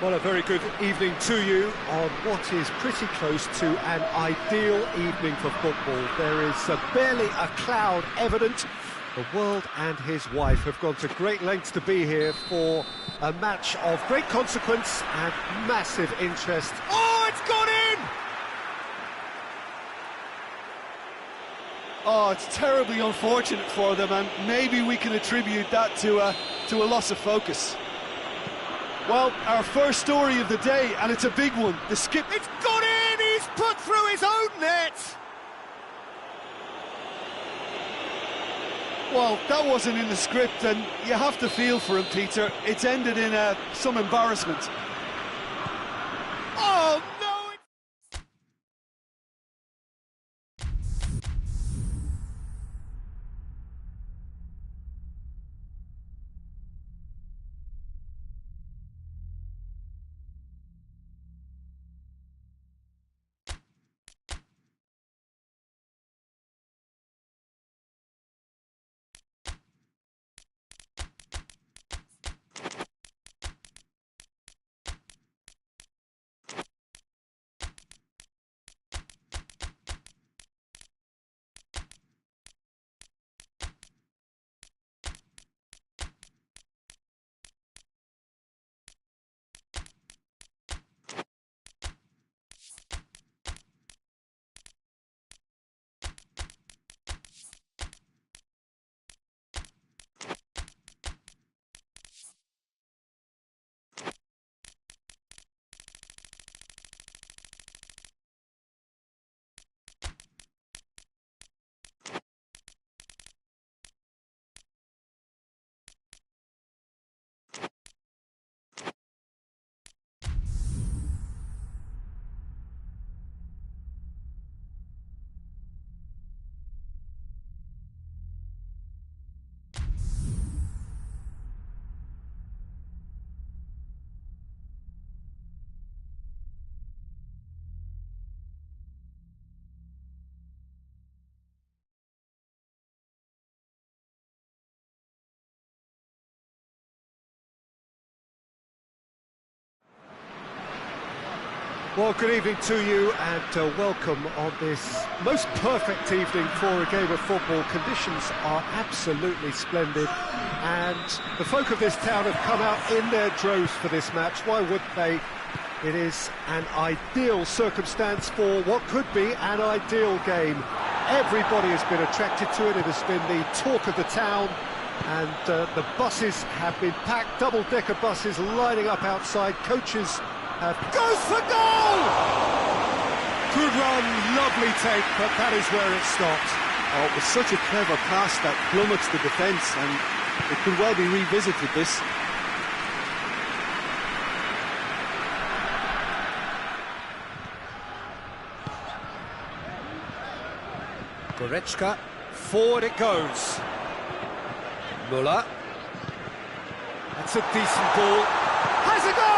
Well, a very good evening to you on what is pretty close to an ideal evening for football. There is barely a cloud evident. The world and his wife have gone to great lengths to be here for a match of great consequence and massive interest. Oh, it's gone in! Oh, it's terribly unfortunate for them, and maybe we can attribute that to a loss of focus. Well, our first story of the day, and it's a big one. The skip... It's gone in! He's put through his own net! Well, that wasn't in the script, and you have to feel for him, Peter. It's ended in some embarrassment. Oh, no! Well, good evening to you and welcome on this most perfect evening for a game of football. Conditions are absolutely splendid and the folk of this town have come out in their droves for this match. Why wouldn't they? It is an ideal circumstance for what could be an ideal game. Everybody has been attracted to it. It has been the talk of the town and the buses have been packed, double-decker buses lining up outside. Coaches goes for goal! Good run, lovely take, but that is where it stopped. Oh, it was such a clever pass that plummets the defence, and it could well be revisited, this. Goretzka, forward it goes. Müller. That's a decent ball. Has a goal!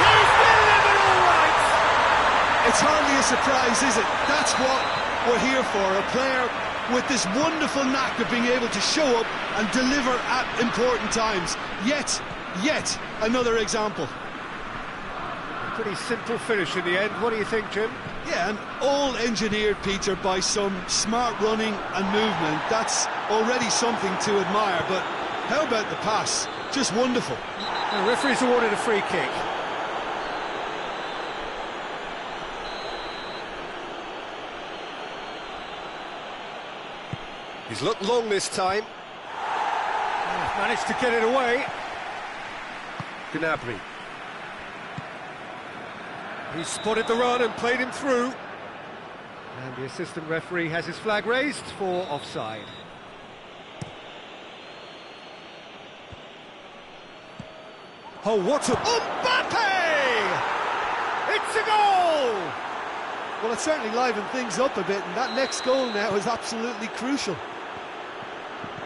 He's delivered all right! It's hardly a surprise, is it? That's what we're here for, a player with this wonderful knack of being able to show up and deliver at important times. Yet another example. A pretty simple finish in the end. What do you think, Jim? Yeah, and all engineered, Peter, by some smart running and movement. That's already something to admire, but how about the pass? Just wonderful. The referee's awarded a free kick. He's looked long this time. Managed to get it away. Gnabry. He spotted the run and played him through. And the assistant referee has his flag raised for offside. Oh, what a... Mbappe! It's a goal! Well, it certainly livened things up a bit, and that next goal now is absolutely crucial.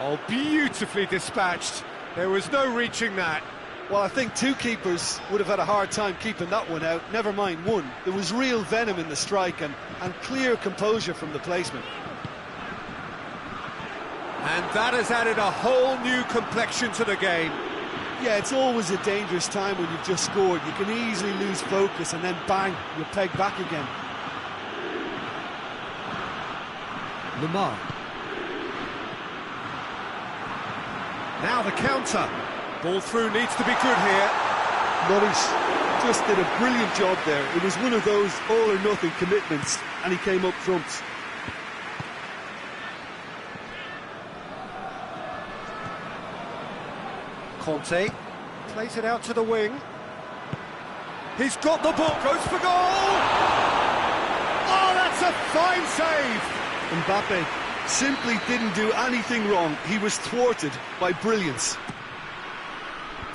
Oh, beautifully dispatched. There was no reaching that. Well, I think two keepers would have had a hard time keeping that one out, never mind one. There was real venom in the strike and clear composure from the placement. And that has added a whole new complexion to the game. Yeah, it's always a dangerous time when you've just scored. You can easily lose focus and then bang, you're pegged back again. Lamar. Now the counter. Ball through needs to be good here. Morris just did a brilliant job there. It was one of those all-or-nothing commitments, and he came up trumps. Conte plays it out to the wing. He's got the ball, goes for goal! Oh, that's a fine save! Mbappe simply didn't do anything wrong. He was thwarted by brilliance.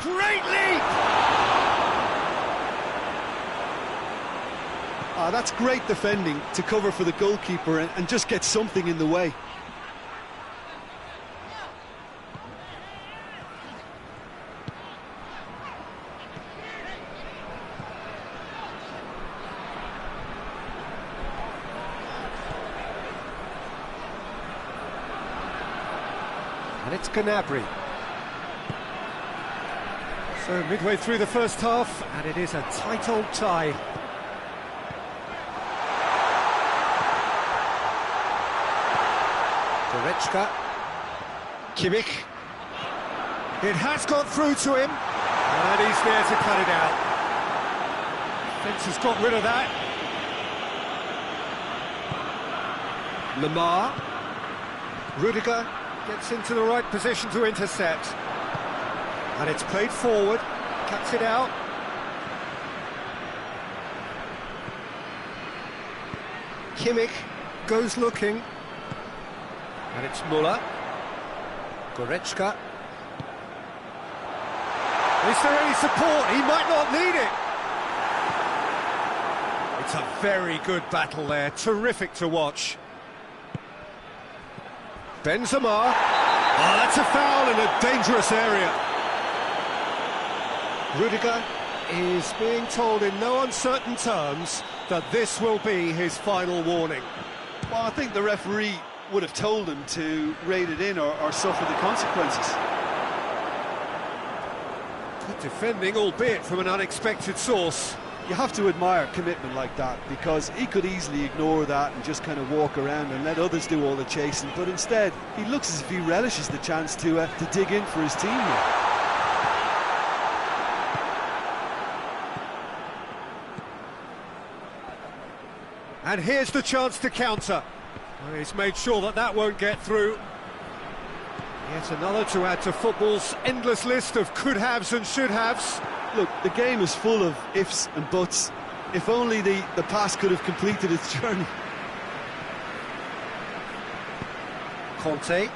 Great leap! That's great defending to cover for the goalkeeper and just get something in the way. And it's Gnabry. So midway through the first half, and it is a tight old tie. Goretzka. Kimmich. It has got through to him, and he's there to cut it out. Fence has got rid of that. Lamar. Rudiger gets into the right position to intercept. And it's played forward, cuts it out. Kimmich goes looking. And it's Müller. Goretzka. Is there any support? He might not need it. It's a very good battle there, terrific to watch. Benzema. Oh, that's a foul in a dangerous area. Rudiger is being told in no uncertain terms that this will be his final warning. Well, I think the referee would have told him to rate it in or suffer the consequences. Good defending, albeit from an unexpected source. You have to admire commitment like that, because he could easily ignore that and just kind of walk around and let others do all the chasing, but instead he looks as if he relishes the chance to dig in for his team here. And here's the chance to counter. Well, he's made sure that that won't get through. Yet another to add to football's endless list of could-haves and should-haves. Look, the game is full of ifs and buts. If only the pass could have completed its journey. Conte.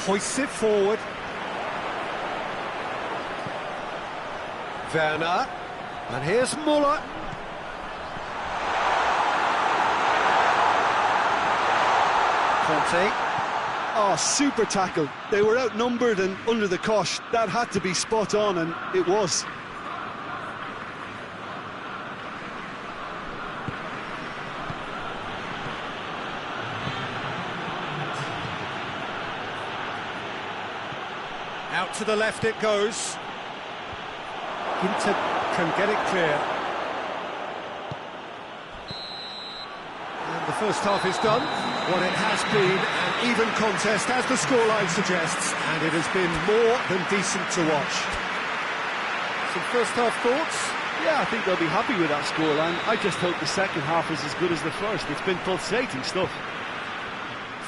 Hoists it forward. Werner. And here's Müller. Conte. Oh, super tackle. They were outnumbered and under the cosh. That had to be spot on, and it was. Out to the left it goes. Inter can get it clear. And the first half is done. What it has been an even contest, as the scoreline suggests, and it has been more than decent to watch. Some first half thoughts? Yeah, I think they'll be happy with that scoreline. I just hope the second half is as good as the first. It's been pulsating stuff.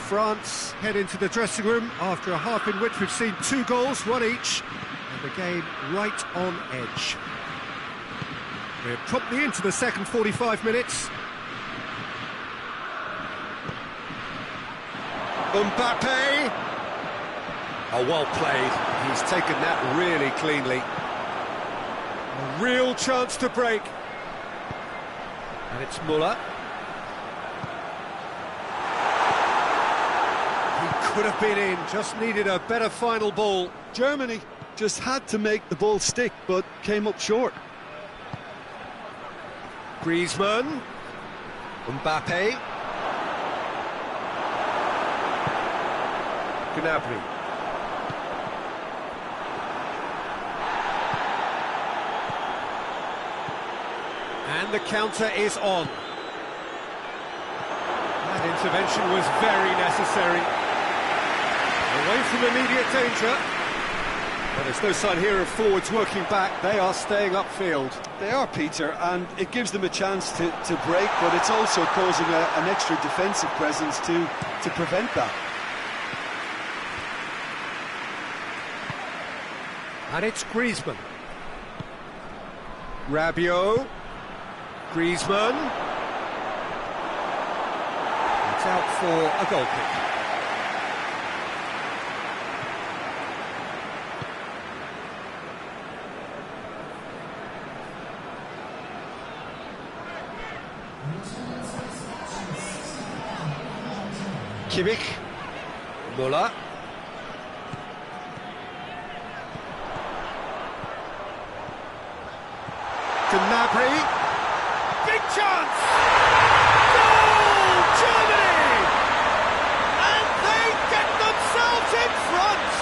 France head into the dressing room after a half in which we've seen 2 goals, 1 each, and the game right on edge. We're promptly into the second 45 minutes. Mbappe. Oh, well played. He's taken that really cleanly. A real chance to break. And it's Müller. He could have been in, just needed a better final ball. Germany just had to make the ball stick, but came up short. Griezmann. Mbappe. Gnabry. the counter is on. That intervention was very necessary. Away from immediate danger. Well, there's no sign here of forwards working back. They are staying upfield. They are, Peter, and it gives them a chance to break, but it's also causing an extra defensive presence to prevent that. And it's Griezmann. Rabiot. Griezmann. It's out for a goal kick. Kimmich. Müller. Gnabry. Big chance! Goal! Germany! And they get themselves in front!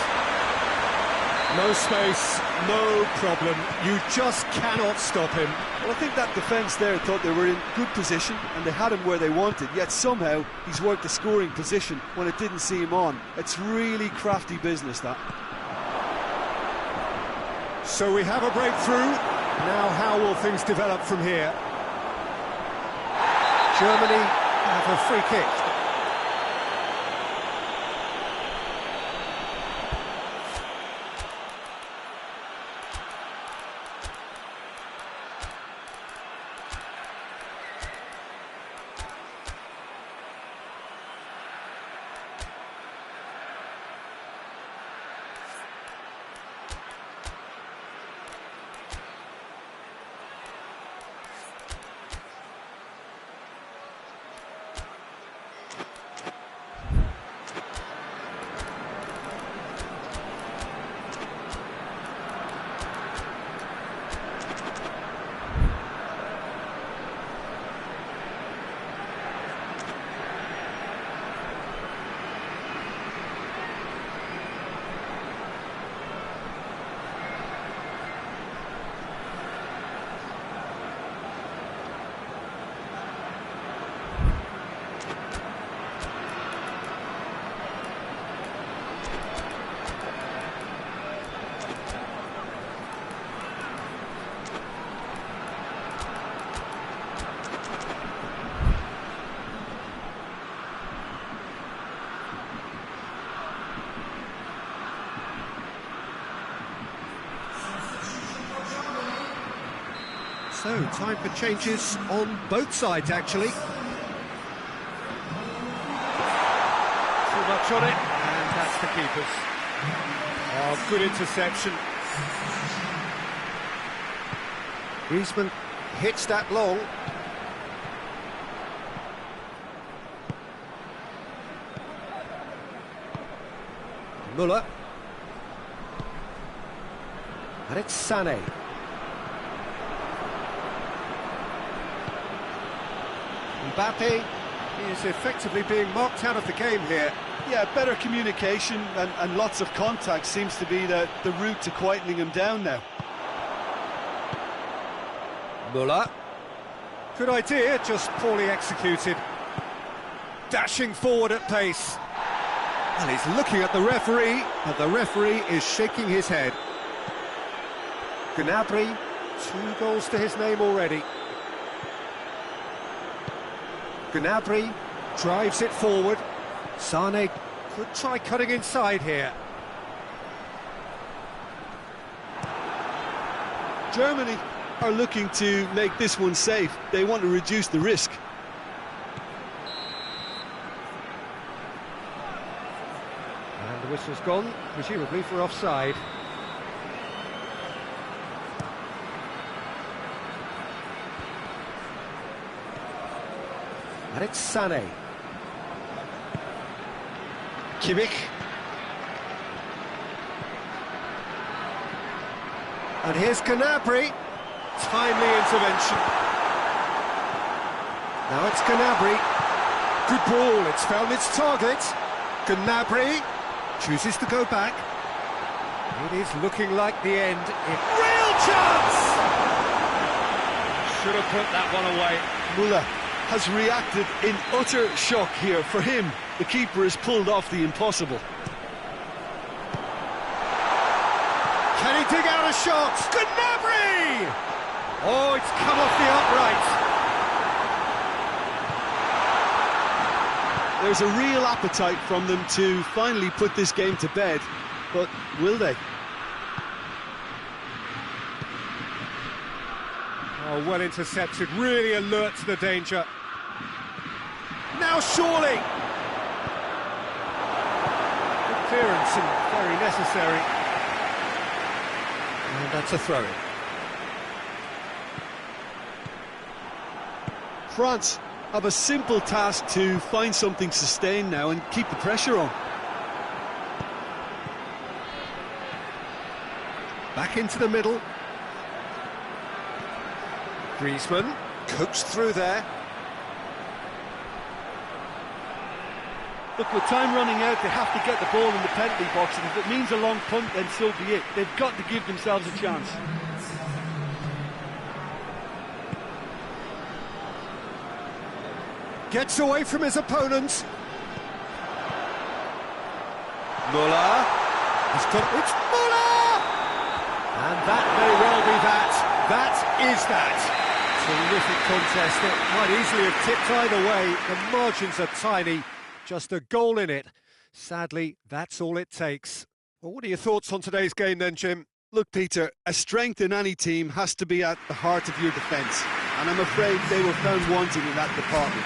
No space, no problem. You just cannot stop him. Well, I think that defence there thought they were in good position and they had him where they wanted, yet somehow he's worked the scoring position when it didn't see him on. It's really crafty business, that. So we have a breakthrough. Now how will things develop from here? Germany have a free kick. So, time for changes on both sides, actually. Too much on it, and that's the keepers. Oh, good interception. Griezmann hits that long. Müller. And it's Sané. Mbappe is effectively being marked out of the game here. Yeah, better communication and lots of contact seems to be the route to quietening him down now. Müller. Good idea, just poorly executed. Dashing forward at pace. And he's looking at the referee, but the referee is shaking his head. Gnabry, 2 goals to his name already. Gnabry drives it forward. Sané could try cutting inside here. Germany are looking to make this one safe. They want to reduce the risk. And the whistle's gone, presumably for offside. And it's Sané. Kimmich. And here's Gnabry. Timely intervention. Now it's Gnabry. Good ball, it's found its target. Gnabry chooses to go back. It is looking like the end. Real chance! Should have put that one away. Muller has reacted in utter shock here. For him, the keeper has pulled off the impossible. Can he dig out a shot? Gnabry! Oh, it's come off the upright. There's a real appetite from them to finally put this game to bed, but will they? Oh, well intercepted, really alert to the danger. Now surely! Good clearance and very necessary. And that's a throw-in. France have a simple task to find something sustained now and keep the pressure on. Back into the middle. Griezmann coaxed through there. Look, with time running out, they have to get the ball in the penalty box, and if it means a long punt, then so be it. They've got to give themselves a chance. Gets away from his opponents. Muller. He's got it. It's Muller! And that may well be that. That is that. Terrific contest. It might easily have tipped either way. The margins are tiny. Just a goal in it. Sadly, that's all it takes. Well, what are your thoughts on today's game then, Jim? Look, Peter, a strength in any team has to be at the heart of your defence, and I'm afraid they were found wanting in that department.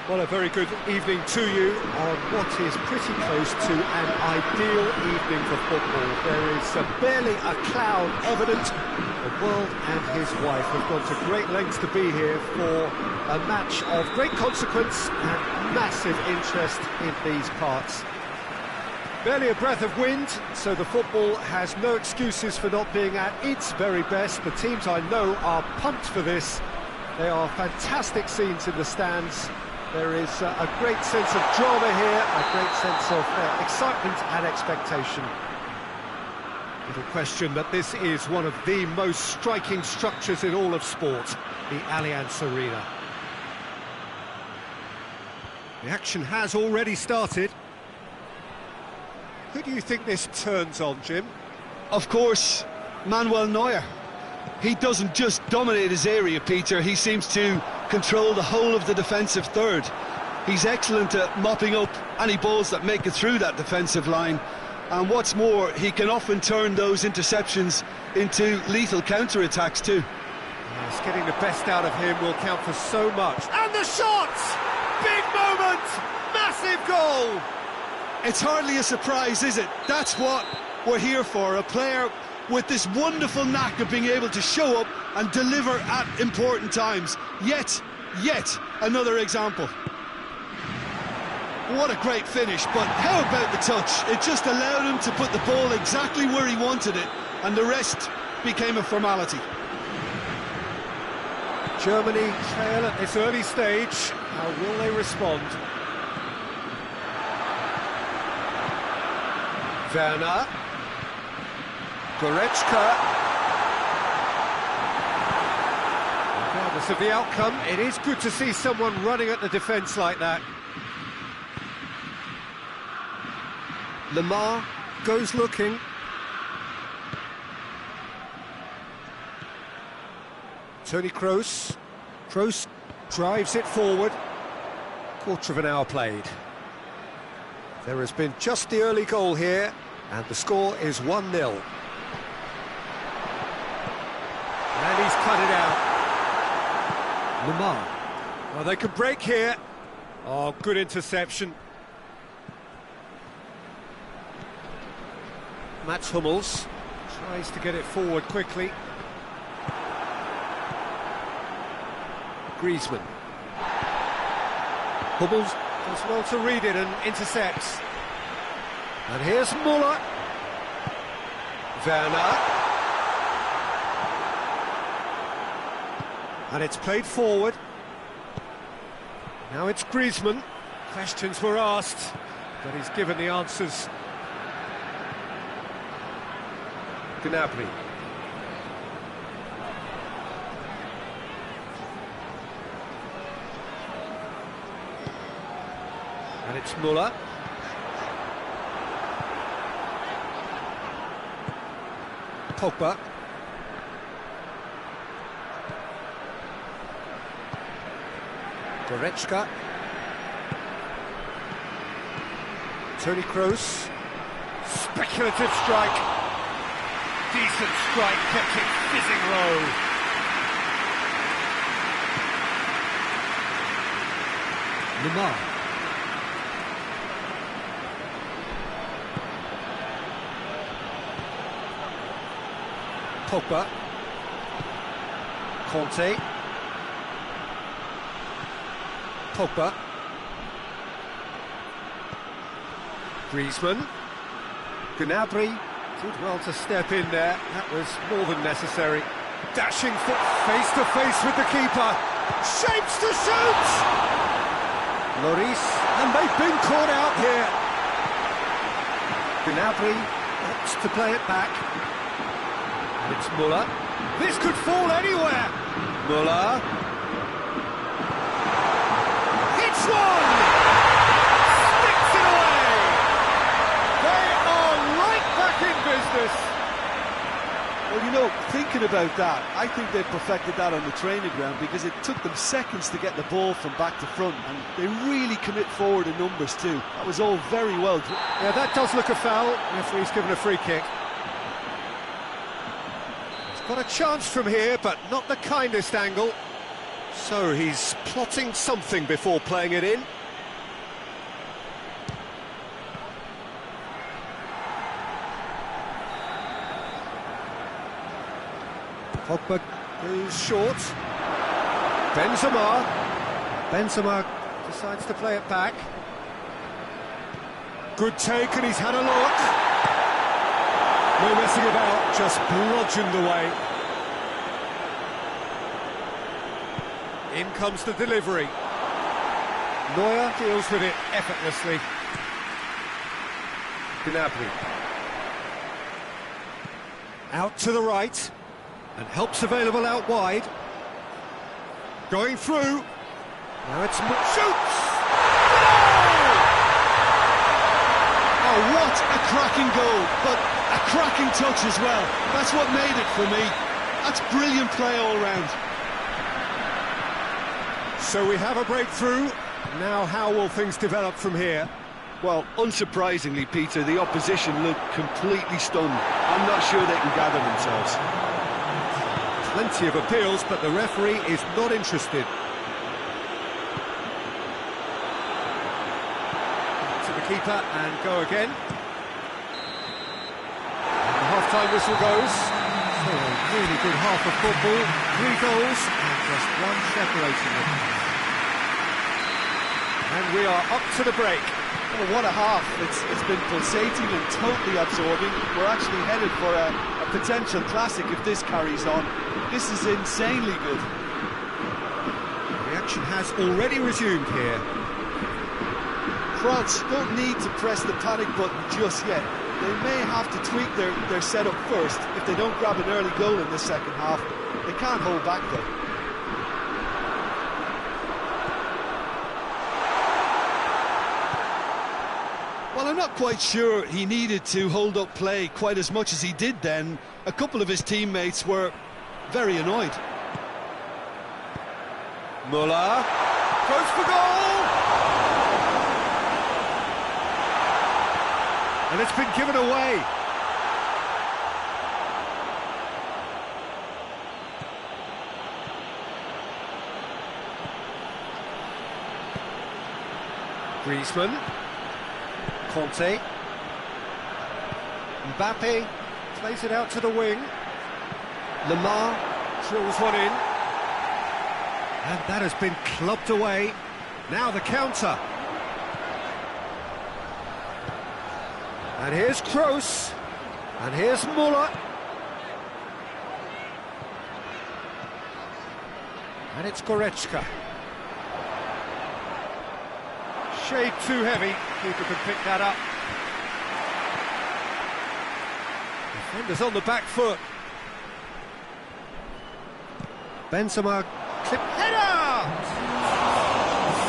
Well, a very good evening to you on what is pretty close to an ideal evening for football. There is barely a cloud evident. The world and his wife have gone to great lengths to be here for a match of great consequence and massive interest in these parts. Barely a breath of wind, so the football has no excuses for not being at its very best. The teams I know are pumped for this. They are fantastic scenes in the stands. There is a great sense of drama here, a great sense of excitement and expectation. Little question that this is one of the most striking structures in all of sport, the Allianz Arena. The action has already started. Who do you think this turns on, Jim? Of course, Manuel Neuer. He doesn't just dominate his area, Peter, he seems to control the whole of the defensive third. He's excellent at mopping up any balls that make it through that defensive line, and what's more, he can often turn those interceptions into lethal counter-attacks too. Yes, getting the best out of him will count for so much. And the shots! Big moment! Massive goal! It's hardly a surprise, is it? That's what we're here for, a player with this wonderful knack of being able to show up and deliver at important times. Yet another example. What a great finish, but how about the touch? It just allowed him to put the ball exactly where he wanted it, and the rest became a formality. Germany trail at this early stage. How will they respond? Werner. Goretzka. Regardless of the outcome, it is good to see someone running at the defence like that. Lemar goes looking. Toni Kroos. Kroos drives it forward. Quarter of an hour played. There has been just the early goal here, and the score is 1-0. And he's cut it out. Lemar. Well, they could break here. Oh, good interception. Mats Hummels tries to get it forward quickly. Griezmann. Hummels does well to read it and intercepts. And here's Müller. Werner. And it's played forward. Now it's Griezmann. Questions were asked, but he's given the answers. Gnabry. And it's Müller. Pogba. Goretzka. Toni Kroos. Speculative strike. Decent strike, kept it fizzing low. Lemar. Pogba. Conte. Pogba. Griezmann. Gnabry did well to step in there. That was more than necessary. Dashing foot face to face with the keeper. Shapes to shoot! Lloris, and they've been caught out here. Gnabry opts to play it back. And it's Müller. This could fall anywhere. Müller. Hits one! Sticks it away! They are right back in business. Well, you know, thinking about that, I think they perfected that on the training ground because it took them seconds to get the ball from back to front, and they really commit forward in numbers too. That was all very well. Yeah, that does look a foul. Referee's given a free kick. Got a chance from here, but not the kindest angle. So he's plotting something before playing it in. Pogba goes short. Benzema. Benzema decides to play it back. Good take, and he's had a look. No messing about, just bludgeoned away. In comes the delivery. Neuer deals with it effortlessly. Gnabry. Out to the right, and help's available out wide. Going through. Now it's shoots! Oh, what a cracking goal, but a cracking touch as well. That's what made it for me. That's brilliant play all round. So we have a breakthrough. Now how will things develop from here? Well, unsurprisingly, Peter, the opposition look completely stunned. I'm not sure they can gather themselves. Plenty of appeals, but the referee is not interested. To the keeper and go again. And the half-time whistle goes. So a really good half of football. 3 goals and just one separating them. And we are up to the break. Oh, what a half. It's been pulsating and totally absorbing. We're actually headed for a potential classic if this carries on. This is insanely good. The action has already resumed here. France don't need to press the panic button just yet. They may have to tweak their setup first if they don't grab an early goal in the second half. They can't hold back though. Well, I'm not quite sure he needed to hold up play quite as much as he did then. A couple of his teammates were very annoyed. Muller goes for goal! And it's been given away. Griezmann. Conte. Mbappe plays it out to the wing. Lemar drills one in. And that has been clubbed away. Now the counter. And here's Kroos. And here's Muller. And it's Goretzka. Shade too heavy. Keeper can pick that up. Defenders on the back foot. Benzema clip header!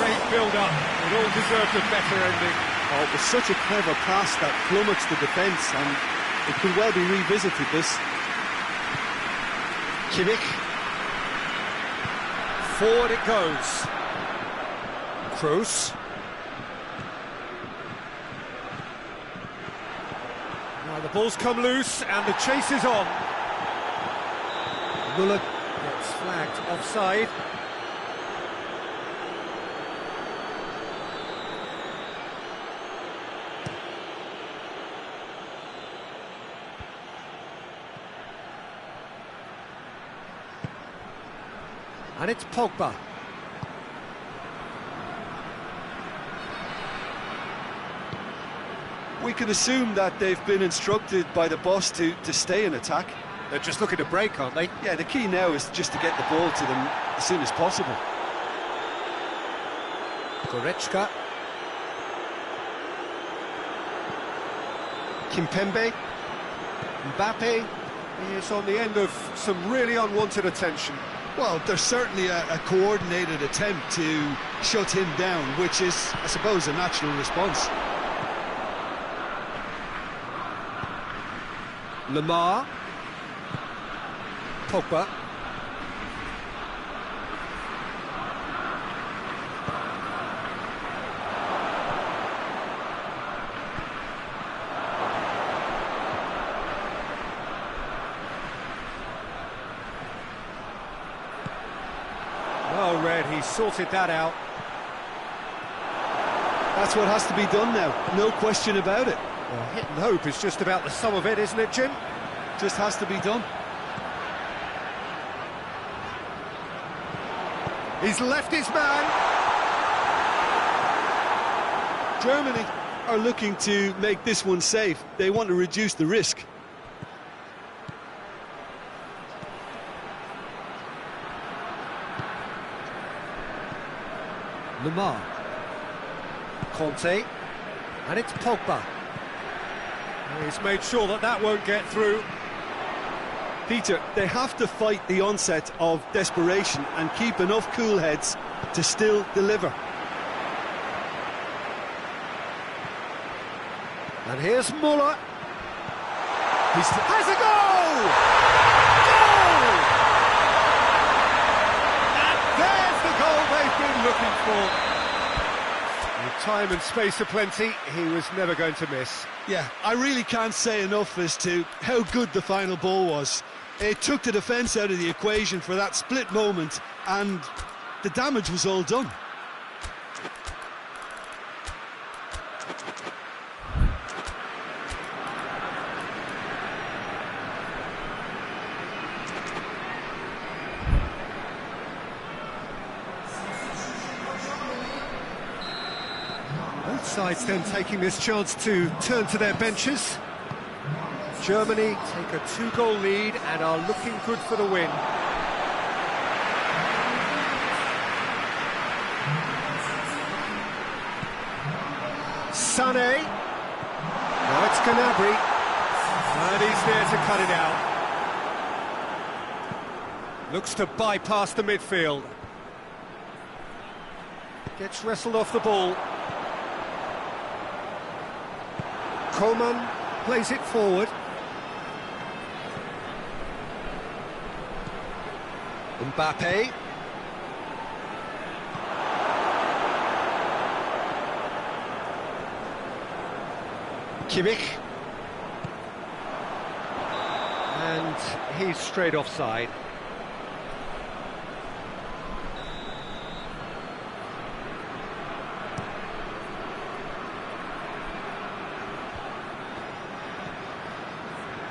Great build-up. It all deserved a better ending. Oh, it was such a clever pass that flummoxed the defence, and it could well be revisited, this. Kimmich. Forward it goes. Kroos. Now the ball's come loose and the chase is on. Muller gets flagged offside. And it's Pogba. We can assume that they've been instructed by the boss to stay in attack. They're just looking to break, aren't they? Yeah, the key now is just to get the ball to them as soon as possible. Goretzka. Kimpembe. Mbappe. He is on the end of some really unwanted attention. Well, there's certainly a coordinated attempt to shut him down, which is, I suppose, a natural response. Lemar. Pogba. Well read, he sorted that out. That's what has to be done now, no question about it. Well, hit and hope is just about the sum of it, isn't it, Jim? Just has to be done. He's left his man. Germany are looking to make this one safe. They want to reduce the risk. Lemar. Conte. And it's Pogba. He's made sure that that won't get through. Peter, they have to fight the onset of desperation and keep enough cool heads to still deliver. And here's Muller. He has a goal! Goal! And there's the goal they've been looking for. With time and space aplenty, he was never going to miss. Yeah, I really can't say enough as to how good the final ball was. It took the defence out of the equation for that split moment, and the damage was all done. Both sides then taking this chance to turn to their benches. Germany take a 2-goal lead and are looking good for the win. Sané. Now it's Gnabry. And he's there to cut it out. Looks to bypass the midfield. Gets wrestled off the ball. Coman plays it forward. Mbappe. Kimmich. And he's straight offside.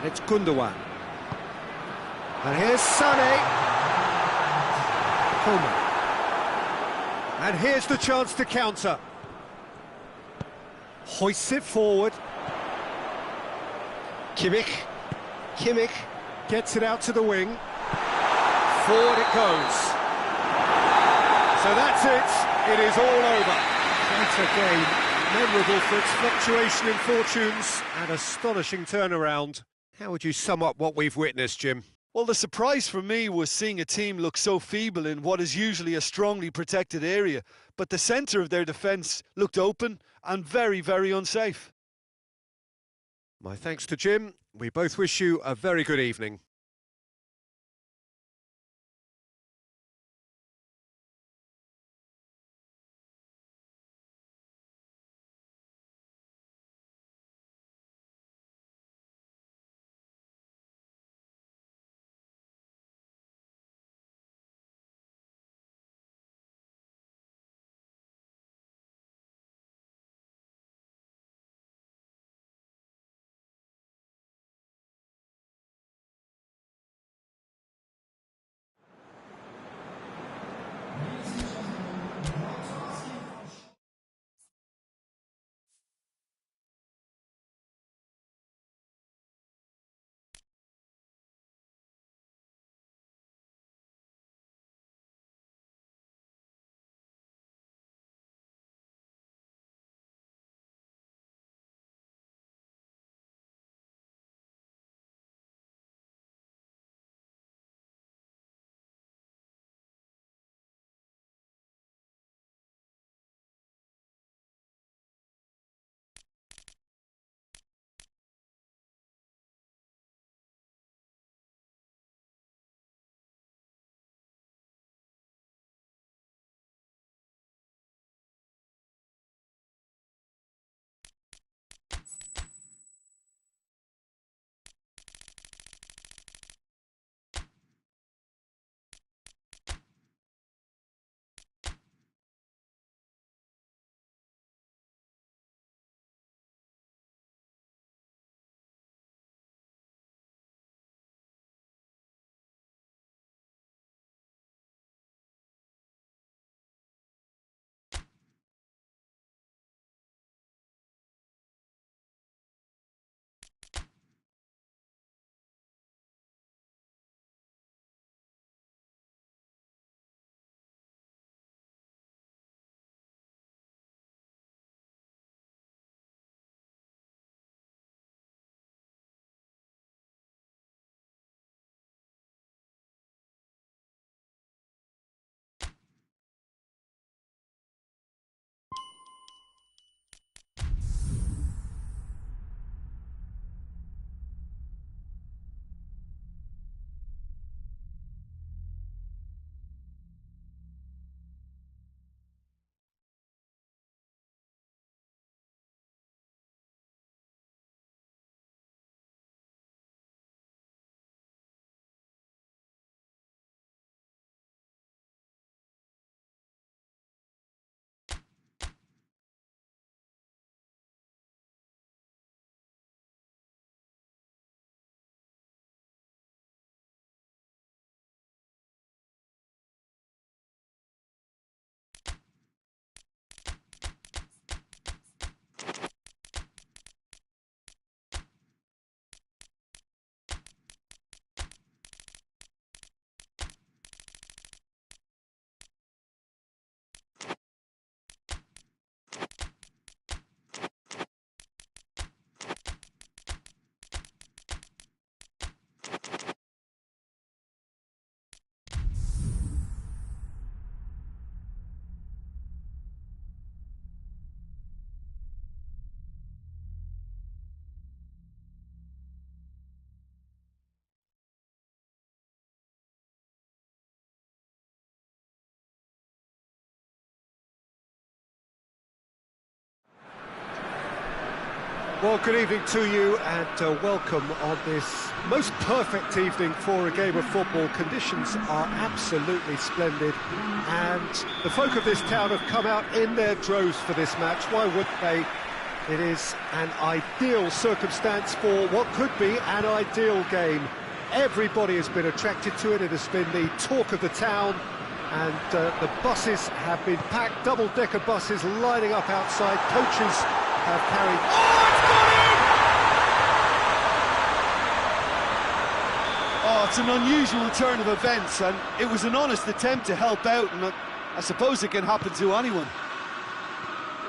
It's Gundogan. And here's Sané. Coman. And here's the chance to counter. Hoists it forward. Kimmich gets it out to the wing. Forward it goes. So that's it. It is all over. What a game. Memorable for its fluctuation in fortunes and astonishing turnaround. How would you sum up what we've witnessed, Jim? Well, the surprise for me was seeing a team look so feeble in what is usually a strongly protected area, but the centre of their defence looked open and very, very unsafe. My thanks to Jim. We both wish you a very good evening. Well, good evening to you and welcome on this most perfect evening for a game of football. Conditions are absolutely splendid and the folk of this town have come out in their droves for this match. Why wouldn't they? It is an ideal circumstance for what could be an ideal game. Everybody has been attracted to it. It has been the talk of the town, and the buses have been packed, double-decker buses lining up outside. Coaches have carried... Oh, it's an unusual turn of events, and it was an honest attempt to help out, and I suppose it can happen to anyone.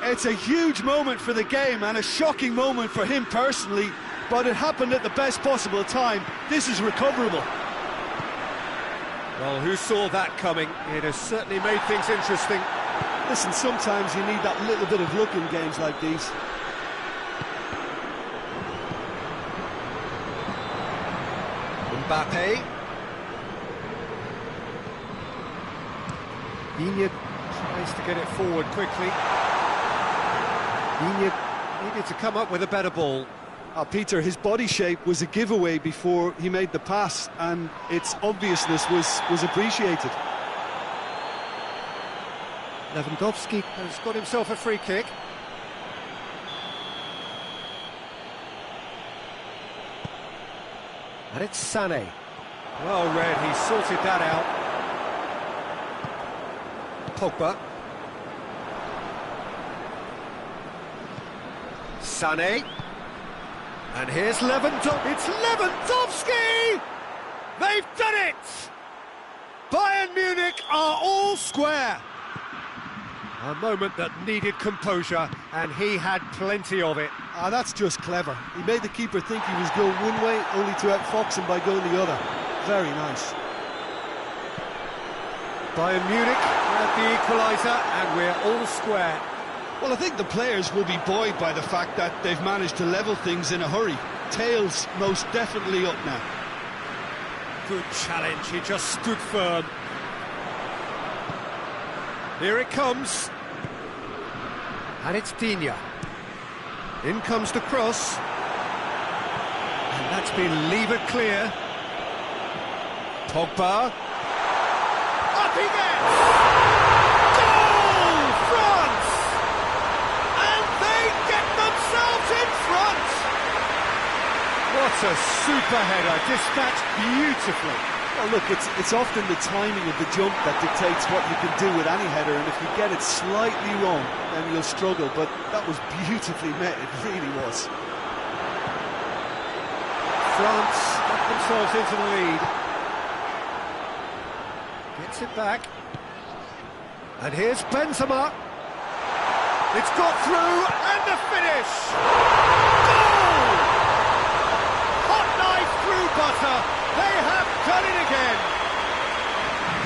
It's a huge moment for the game and a shocking moment for him personally, but it happened at the best possible time. This is recoverable. Well, who saw that coming? It has certainly made things interesting. Listen, sometimes you need that little bit of luck in games like these. Mbappe. Digne tries to get it forward quickly. Digne needed to come up with a better ball. Peter, his body shape was a giveaway before he made the pass, and its obviousness was appreciated. Lewandowski has got himself a free kick. And it's Sané. Well read, he sorted that out. Pogba. Sané. And here's Lewandowski. It's Lewandowski! They've done it! Bayern Munich are all square. A moment that needed composure, and he had plenty of it. That's just clever. He made the keeper think he was going one way, only to outfox him by going the other. Very nice. Bayern Munich had the equaliser, and we're all square. Well, I think the players will be buoyed by the fact that they've managed to level things in a hurry. Tails most definitely up now. Good challenge, he just stood firm. Here it comes. And it's Digne. In comes the cross. And that's been levered clear. Pogba. Up he gets! Goal! France! And they get themselves in front! What a super header, dispatched beautifully. Well, look, it's often the timing of the jump that dictates what you can do with any header, and if you get it slightly wrong, then you'll struggle, but that was beautifully met, it really was. France got themselves into the lead. Gets it back. And here's Benzema. It's got through, and the finish! Goal! Hot knife through butter. They have done it again.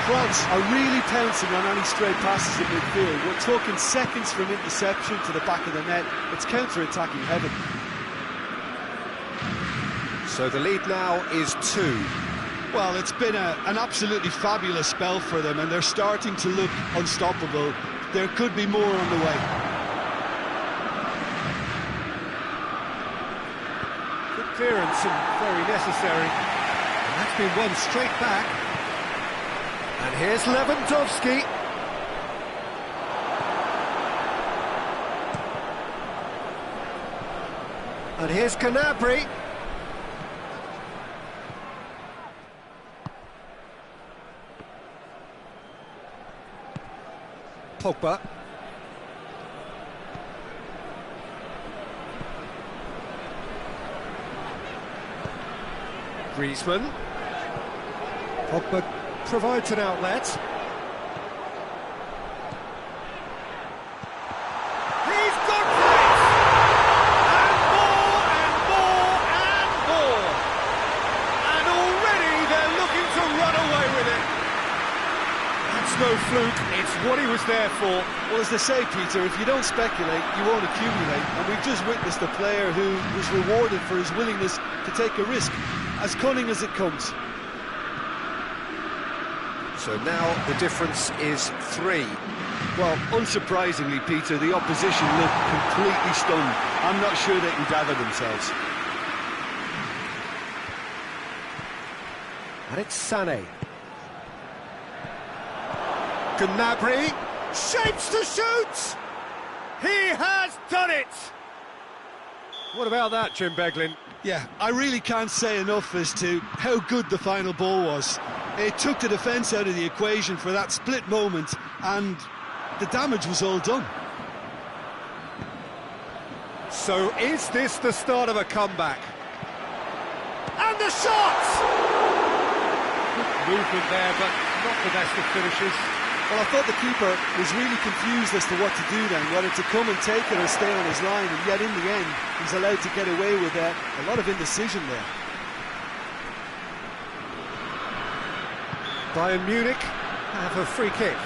France are really pouncing on any stray passes in midfield. We're talking seconds from interception to the back of the net. It's counter-attacking heaven. So the lead now is 2. Well, it's been an absolutely fabulous spell for them, and they're starting to look unstoppable. There could be more on the way. Good clearance and very necessary. That's been won straight back. And here's Lewandowski. And here's Gnabry. Pogba. Griezmann. Pogba provides an outlet. He's got it! And more and more and more. And already they're looking to run away with it. That's no fluke, it's what he was there for. Well, as they say, Peter, if you don't speculate, you won't accumulate. And we've just witnessed a player who was rewarded for his willingness to take a risk, as cunning as it comes. So now the difference is 3. Well, unsurprisingly, Peter, the opposition look completely stunned. I'm not sure they can gather themselves. And it's Sané. Gnabry shapes to shoot! He has done it! What about that, Jim Beglin? Yeah, I really can't say enough as to how good the final ball was. It took the defence out of the equation for that split moment, and the damage was all done. So is this the start of a comeback? And the shot! Movement there, but not the best of finishes. Well, I thought the keeper was really confused as to what to do then, whether to come and take it or stay on his line, and yet in the end, he's allowed to get away with a lot of indecision there. Bayern Munich have a free kick.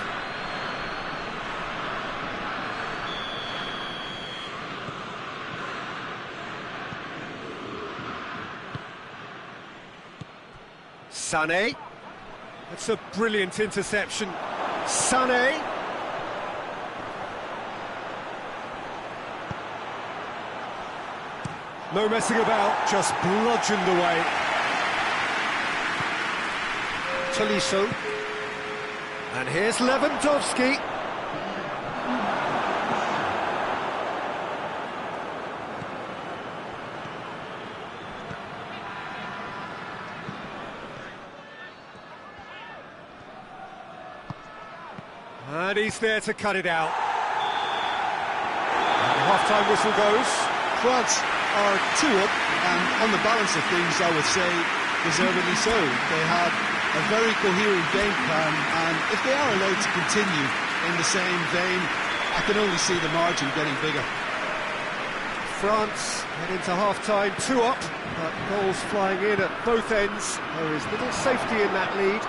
Sané. That's a brilliant interception. Sané. No messing about, just bludgeoned away. Tolisso. And here's Lewandowski. And he's there to cut it out. And the half-time whistle goes. France are 2 up, and on the balance of things, I would say, deservedly so. They had a very coherent game plan, and if they are allowed to continue in the same vein, I can only see the margin getting bigger. France head into half-time 2 up, but goals flying in at both ends. There is little safety in that lead.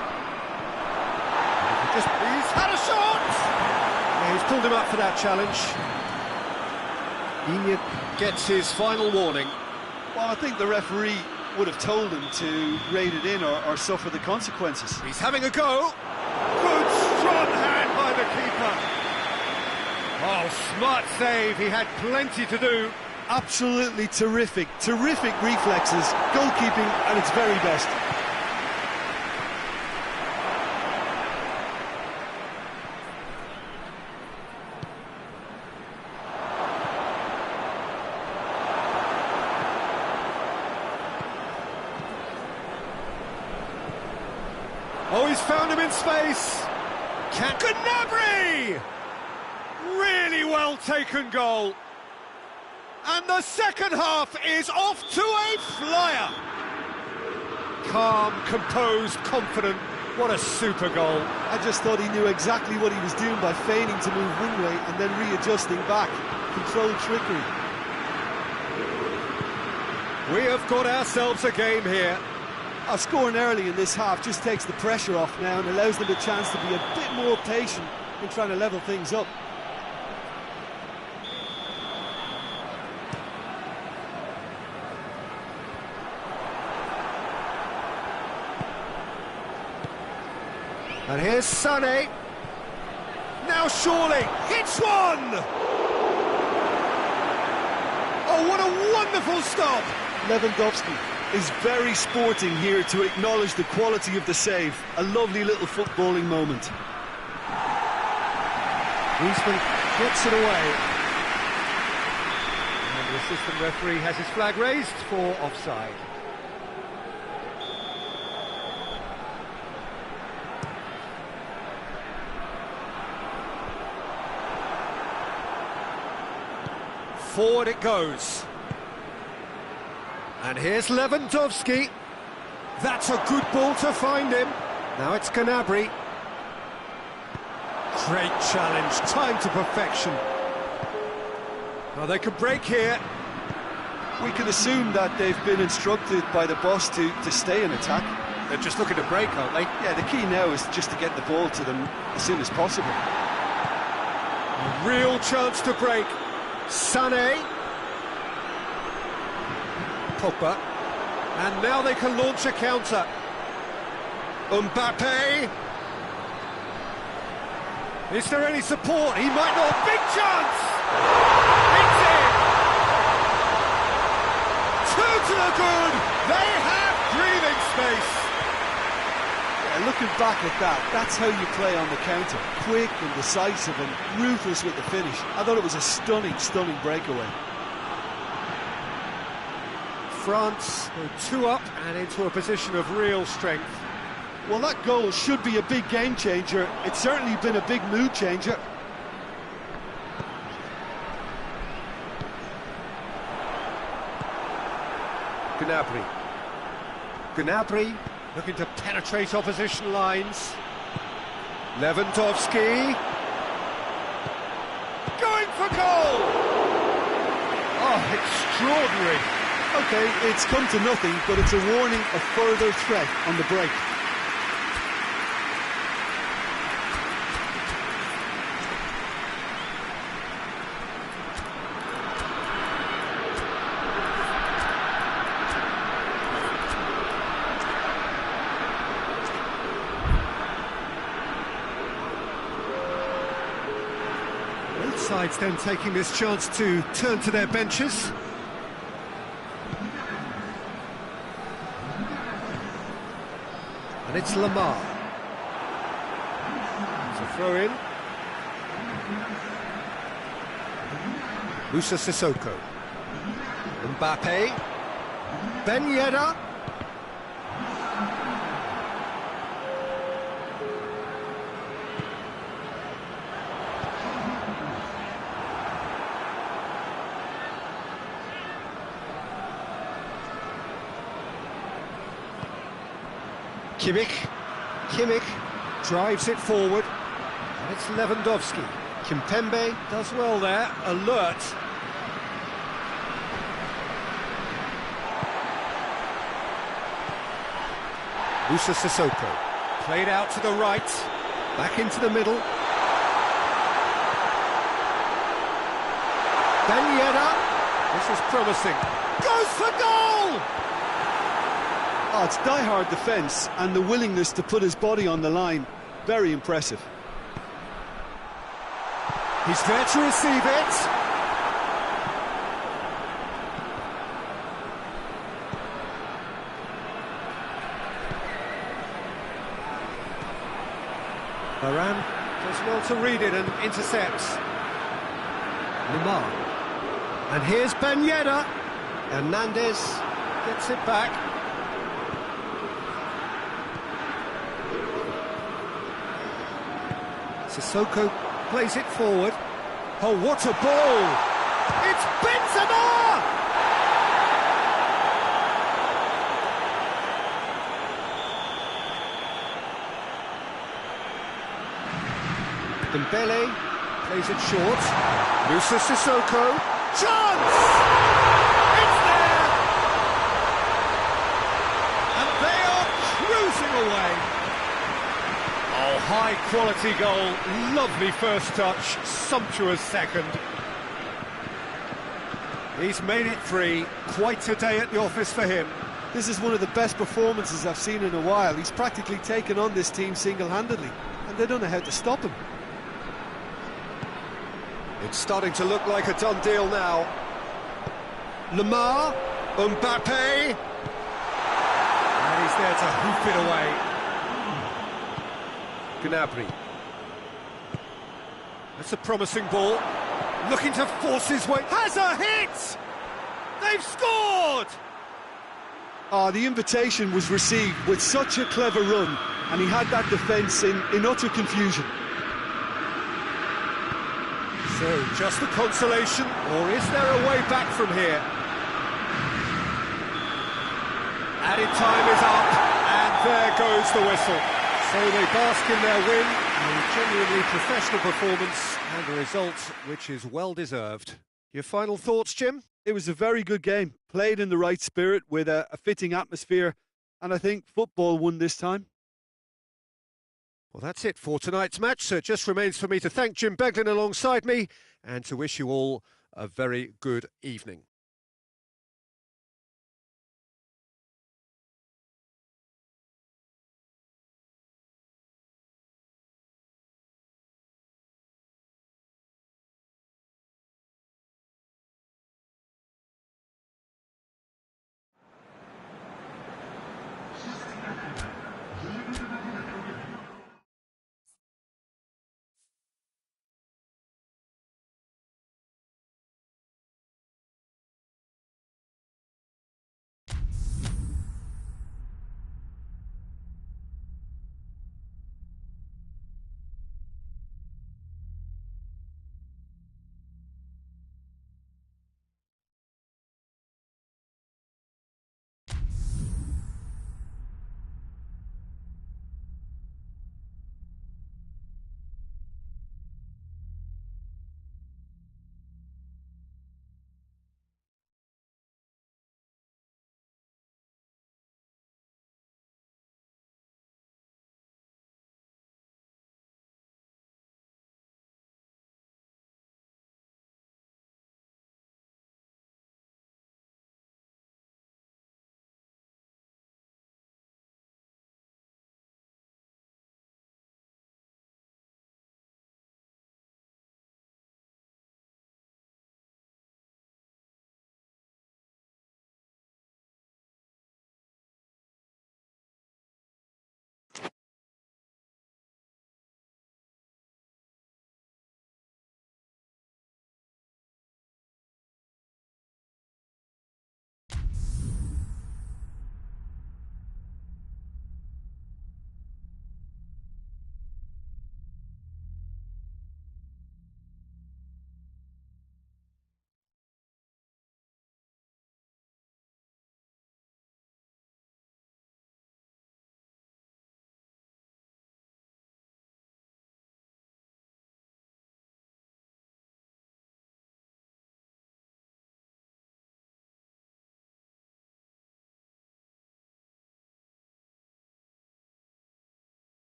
He's had a shot! Yeah, he's pulled him up for that challenge. He gets his final warning. Well, I think the referee would have told him to rate it in or suffer the consequences. He's having a go. Good strong hand by the keeper. Oh, smart save. He had plenty to do. Absolutely terrific reflexes, goalkeeping at its very best. Oh, he's found him in space. Gnabry! Really well taken goal. And the second half is off to a flyer. Calm, composed, confident. What a super goal. I just thought he knew exactly what he was doing by feigning to move one way and then readjusting back. Controlled trickery. We have got ourselves a game here. Scoring early in this half just takes the pressure off now and allows them a chance to be a bit more patient in trying to level things up. And here's Sané. Now surely hits one! Oh, what a wonderful stop! Lewandowski is very sporting here to acknowledge the quality of the save. A lovely little footballing moment. Griezmann gets it away. And the assistant referee has his flag raised for offside. Forward it goes. And here's Lewandowski. That's a good ball to find him. Now it's Gnabry. Great challenge, time to perfection. Well, they could break here. We can assume that they've been instructed by the boss to stay in attack. They're just looking to break, aren't they? Yeah, the key now is just to get the ball to them as soon as possible. A real chance to break. Sané. Pogba. And now they can launch a counter. Mbappe. Is there any support? He might not. Big chance! It's in! Two to the good! They have breathing space! Yeah, looking back at that, that's how you play on the counter. Quick and decisive and ruthless with the finish. I thought it was a stunning, stunning breakaway. France go 2 up and into a position of real strength. Well, that goal should be a big game changer. It's certainly been a big mood changer. Gnabry. Gnabry looking to penetrate opposition lines. Lewandowski. Going for goal! Oh, extraordinary. OK, it's come to nothing, but it's a warning of further threat on the break. Both sides then taking this chance to turn to their benches. And it's Lamar. It's a throw in. Moussa Sissoko. Mbappe. Ben Yedder. Kimmich drives it forward, and it's Lewandowski. Kimpembe does well there, alert. Moussa Sissoko, played out to the right, back into the middle. Ben Yedder, this is promising, goes for goal! Oh, it's die-hard defence and the willingness to put his body on the line. Very impressive. He's there to receive it. Varane does well to read it and intercepts. Lamar. And here's Ben Yedder. Hernandez gets it back. Sissoko plays it forward. Oh, what a ball! It's Benzema! Dembele plays it short. Moussa Sissoko. Chance! It's there! And they are cruising away. Oh, high-quality goal, lovely first touch, sumptuous second. He's made it 3, quite a day at the office for him. This is one of the best performances I've seen in a while. He's practically taken on this team single-handedly, and they don't know how to stop him. It's starting to look like a done deal now. Lamar, Mbappe, and he's there to hoof it away. Gnabry. That's a promising ball. Looking to force his way. Has a hit! They've scored! Oh, the invitation was received with such a clever run, and he had that defence in utter confusion. So, just a consolation, or is there a way back from here? Added time is up, and there goes the whistle. So they bask in their win, a genuinely professional performance, and a result which is well deserved. Your final thoughts, Jim? It was a very good game, played in the right spirit with a fitting atmosphere, and I think football won this time. Well, that's it for tonight's match, so it just remains for me to thank Jim Beglin alongside me and to wish you all a very good evening.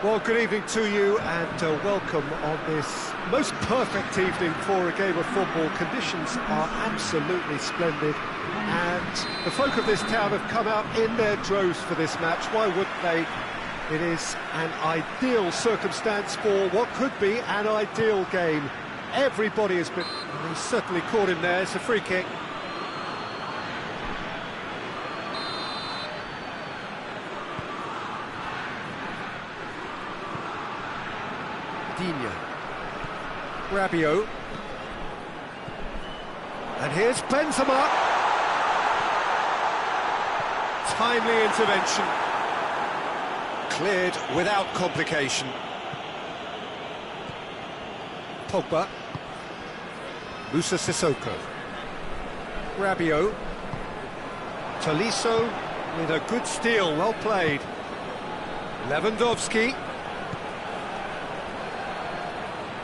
Well, good evening to you and welcome on this most perfect evening for a game of football. Conditions are absolutely splendid and the folk of this town have come out in their droves for this match. Why wouldn't they? It is an ideal circumstance for what could be an ideal game. Everybody has been... He certainly caught him there. It's a free kick. Rabiot, and here's Benzema. Timely intervention, cleared without complication. Pogba, Moussa Sissoko, Rabiot, Tolisso with a good steal, well played. Lewandowski.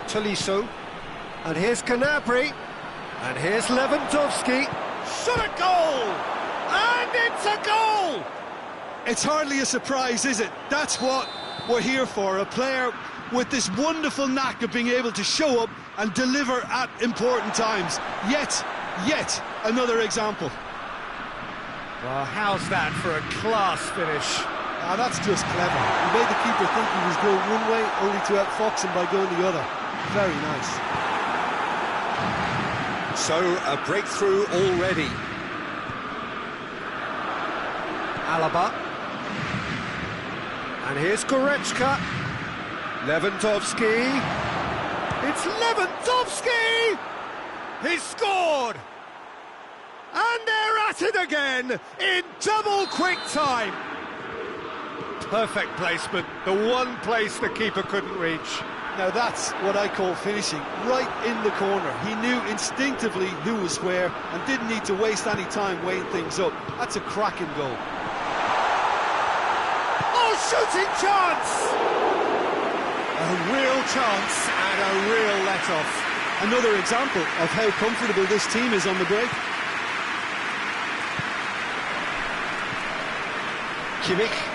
Tolisso, and here's Gnabry, and here's Lewandowski. Shot a goal, and it's a goal! It's hardly a surprise, is it? That's what we're here for, a player with this wonderful knack of being able to show up and deliver at important times. Yet another example. Well, how's that for a class finish? Ah, that's just clever. He made the keeper think he was going one way, only to outfox him by going the other. Very nice. So, a breakthrough already. Alaba. And here's Goretzka. Lewandowski. It's Lewandowski! He's scored! And they're at it again in double quick time. Perfect placement, the one place the keeper couldn't reach. Now that's what I call finishing, right in the corner. He knew instinctively who was where and didn't need to waste any time weighing things up. That's a cracking goal. Oh, shooting chance! A real chance and a real let-off. Another example of how comfortable this team is on the break. Kimmich.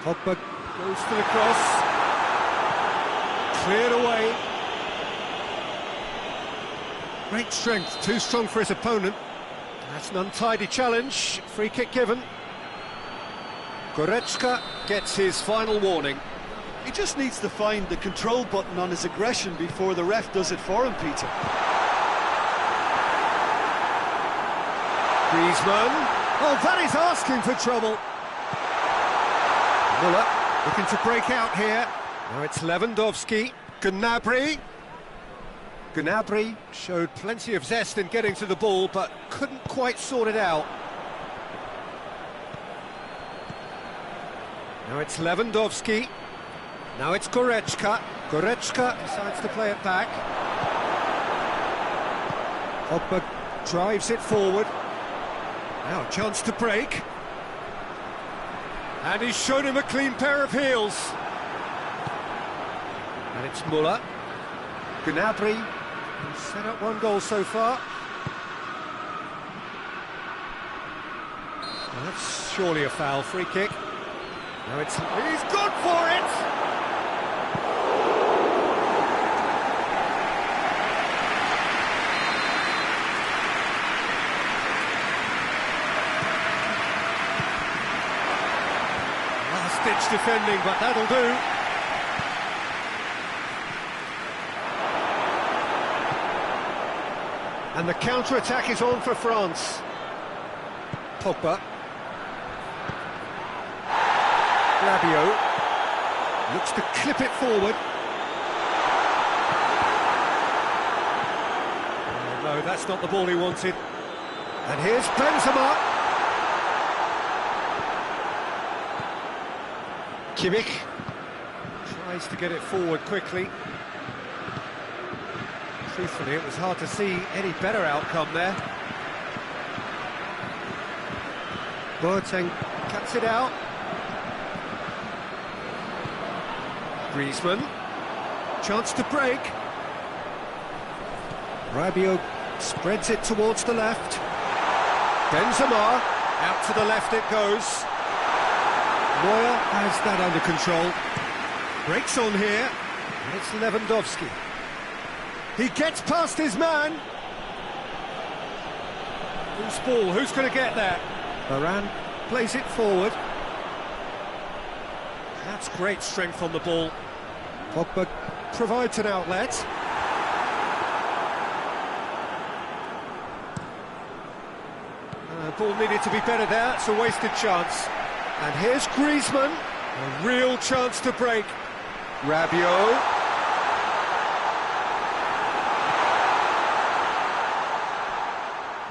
Pogba goes to the cross, cleared away. Great strength, too strong for his opponent. That's an untidy challenge, free kick given. Goretzka gets his final warning. He just needs to find the control button on his aggression before the ref does it for him, Peter. Griezmann. Oh, that is asking for trouble. Muller looking to break out here. Now it's Lewandowski. Gnabry. Gnabry showed plenty of zest in getting to the ball, but couldn't quite sort it out. Now it's Lewandowski. Now it's Goretzka. Goretzka decides to play it back. Pogba drives it forward. Now a chance to break. And he's shown him a clean pair of heels. And it's Muller. Gnabry. He's set up one goal so far. Well, that's surely a foul, free kick. Now it's... He's good for it! Last-ditch defending, but that'll do. And the counter-attack is on for France. Pogba. Rabiot looks to clip it forward. No, that's not the ball he wanted. And here's Benzema. Kimmich tries to get it forward quickly. Truthfully, it was hard to see any better outcome there. Boateng cuts it out. Griezmann, chance to break. Rabiot spreads it towards the left. Benzema, out to the left it goes. Neuer has that under control. Breaks on here. It's Lewandowski. He gets past his man. Who's ball? Who's going to get there? Varane plays it forward. That's great strength on the ball. Pogba provides an outlet. Ball needed to be better there. It's a wasted chance. And here's Griezmann. A real chance to break. Rabiot.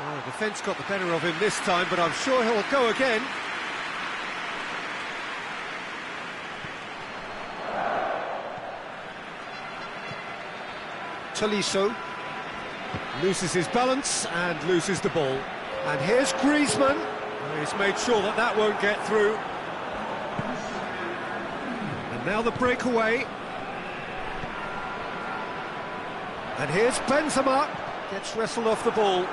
Well, the defence got the better of him this time, but I'm sure he'll go again. Tolisso loses his balance and loses the ball. And here's Griezmann. He's made sure that that won't get through. And now the breakaway. And here's Benzema. Gets wrestled off the ball.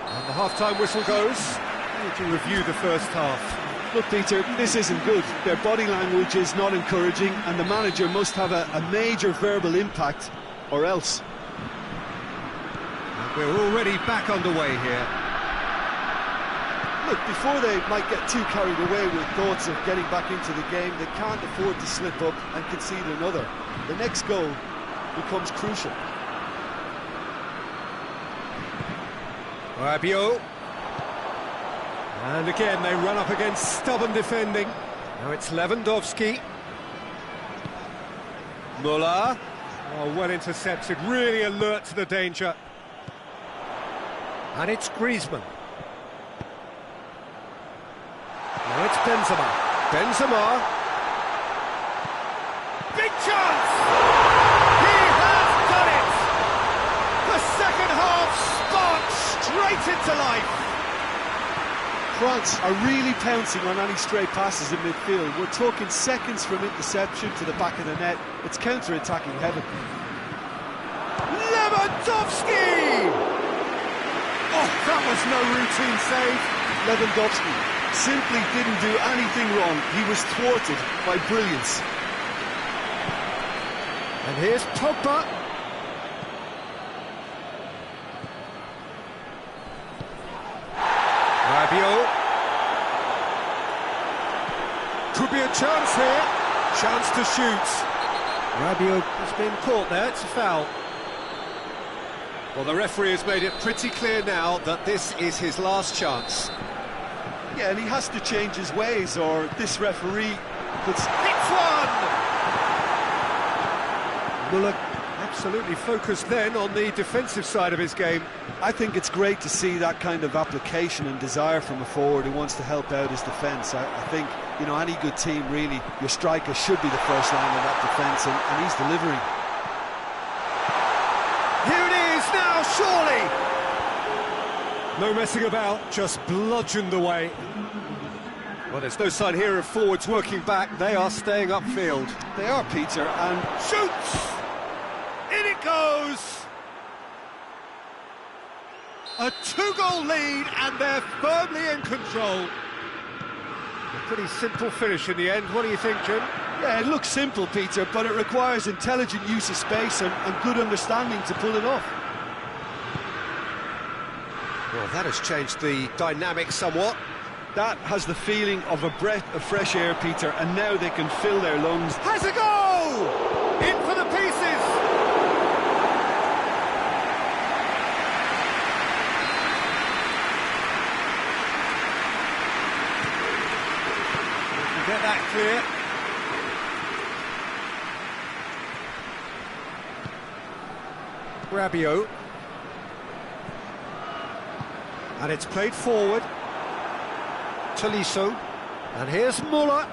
And the half-time whistle goes. To review the first half. Look, Peter, this isn't good. Their body language is not encouraging, and the manager must have a major verbal impact, or else. And we're already back underway here. Look, before they might get too carried away with thoughts of getting back into the game, they can't afford to slip up and concede another. The next goal becomes crucial. Rabiot. And again, they run up against stubborn defending. Now it's Lewandowski. Müller. Oh, well intercepted, really alert to the danger. And it's Griezmann. Now it's Benzema. Benzema. Big chance! He has done it! The second half sparked straight into life. France are really pouncing on any stray passes in midfield. We're talking seconds from interception to the back of the net. It's counter-attacking heaven. Lewandowski! Oh, that was no routine save. Lewandowski simply didn't do anything wrong. He was thwarted by brilliance. And here's Pogba. Rabiot. Could be a chance here. Chance to shoot. Rabiot has been caught there. It's a foul. Well, the referee has made it pretty clear now that this is his last chance. Yeah, and he has to change his ways, or this referee could... Hits one! Müller absolutely focused then on the defensive side of his game. I think it's great to see that kind of application and desire from a forward who wants to help out his defence. I think, you know, any good team, really, your striker should be the first line of that defence, and he's delivering. Here it is now, surely! No messing about, just bludgeoned away. Well, there's no sign here of forwards working back. They are staying upfield. They are, Peter, and... Shoots! In it goes! A two-goal lead, and they're firmly in control. A pretty simple finish in the end. What do you think, Jim? Yeah, it looks simple, Peter, but it requires intelligent use of space and good understanding to pull it off. Well, that has changed the dynamic somewhat. That has the feeling of a breath of fresh air, Peter, and now they can fill their lungs. Has a goal! In for the pieces! Get that clear. Rabiot. And it's played forward. Tolisso. And here's Muller.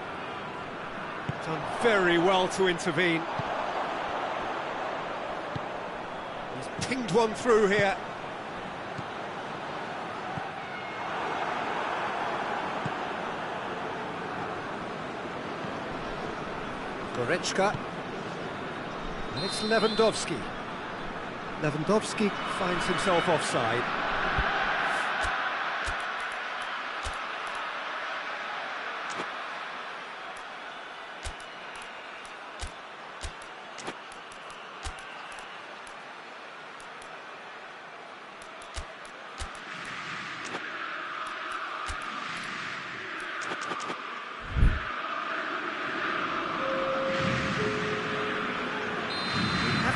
Done very well to intervene. He's pinged one through here. Goretzka. And it's Lewandowski. Lewandowski finds himself offside.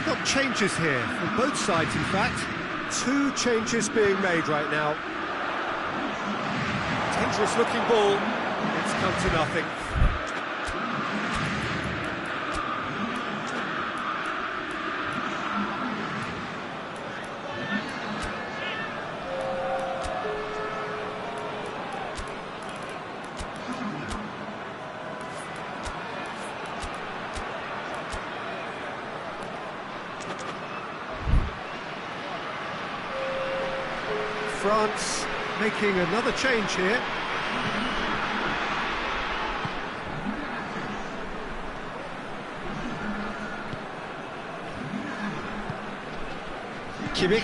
Got changes here from both sides, in fact. 2 changes being made right now. Dangerous looking ball. It's come to nothing. France making another change here. Kimmich.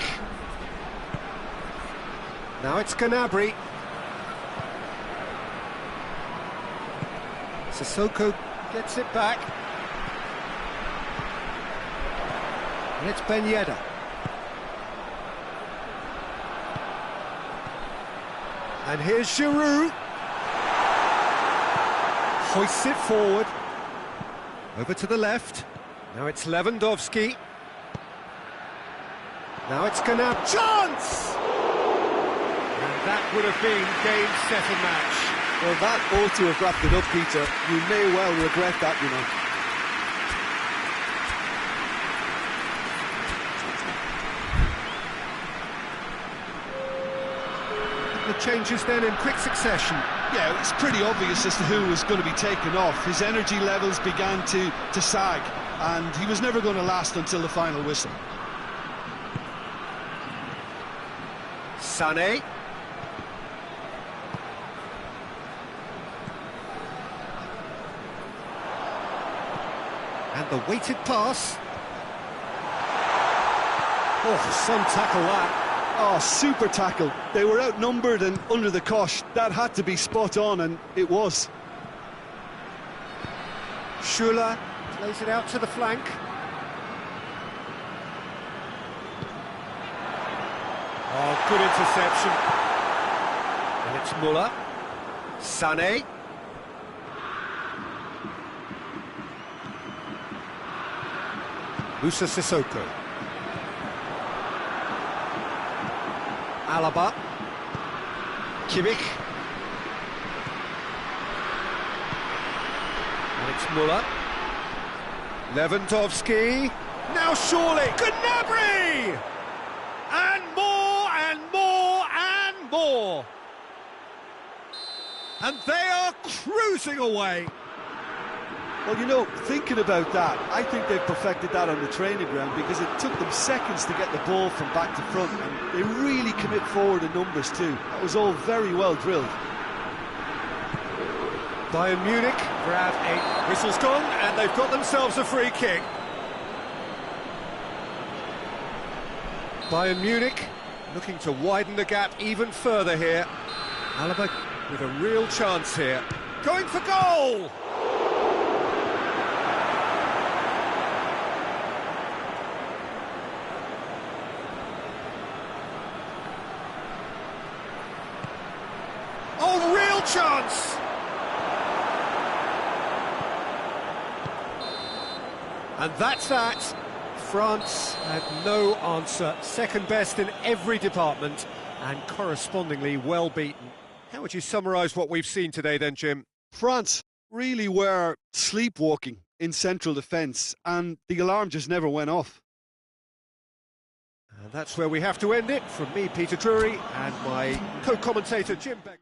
Now it's Gnabry. Sissoko gets it back. And it's Ben Yedder. And here's Giroud. Hoists it forward. Over to the left. Now it's Lewandowski. Now it's Gnabry. Chance! And that would have been game, set and match. Well, that ought to have wrapped it up, Peter. You may well regret that, you know. The changes then in quick succession. Yeah, it's pretty obvious as to who was going to be taken off. His energy levels began to sag, and he was never going to last until the final whistle. Sané. And the weighted pass. Oh, some tackle that. Oh, super tackle. They were outnumbered and under the cosh. That had to be spot on, and it was. Schuller plays it out to the flank. Oh, good interception. And it's Muller. Sané. Moussa Sissoko. Alaba. Kimmich. And it's Muller. Lewandowski. Now surely. Gnabry! And more and more and more. And they are cruising away. Well, you know, thinking about that, I think they've perfected that on the training ground because it took them seconds to get the ball from back to front, and they really commit forward in numbers too. That was all very well drilled. Bayern Munich grab 8. Whistle's gone, and they've got themselves a free kick. Bayern Munich looking to widen the gap even further here. Alaba with a real chance here. Going for goal! Oh, real chance! And that's that. France had no answer. Second best in every department and correspondingly well beaten. How would you summarise what we've seen today then, Jim? France really were sleepwalking in central defence, and the alarm just never went off. And that's where we have to end it. From me, Peter Drury, and my co-commentator, Jim Beck.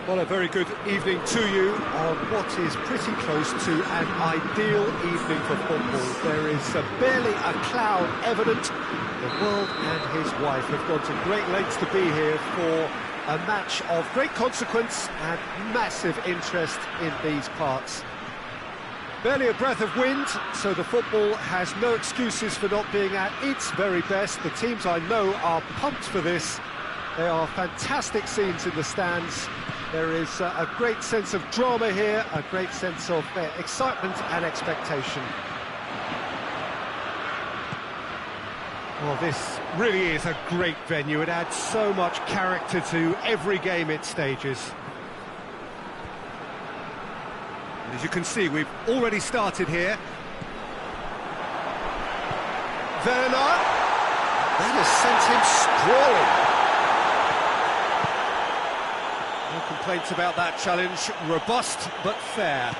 Well, a very good evening to you on what is pretty close to an ideal evening for football. There is barely a cloud evident. The world and his wife have gone to great lengths to be here for a match of great consequence and massive interest in these parts. Barely a breath of wind, so the football has no excuses for not being at its very best. The teams I know are pumped for this. There are fantastic scenes in the stands. There is a great sense of drama here, a great sense of excitement and expectation. Well, this really is a great venue. It adds so much character to every game it stages. And as you can see, we've already started here. Werner! That has sent him sprawling. No complaints about that challenge. Robust but fair.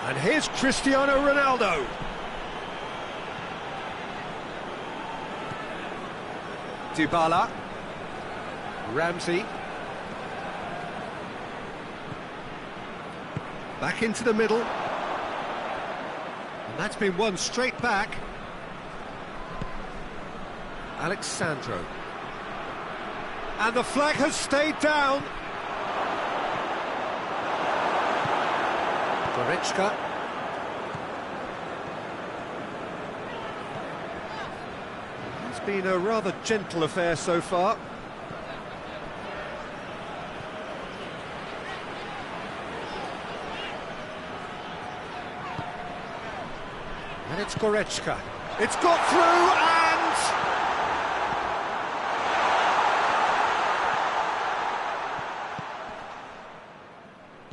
And here's Cristiano Ronaldo. Dybala. Ramsey. Back into the middle. And that's been won straight back. Alexandro. And the flag has stayed down. Goretzka. It's been a rather gentle affair so far. And it's Goretzka. It's got through and...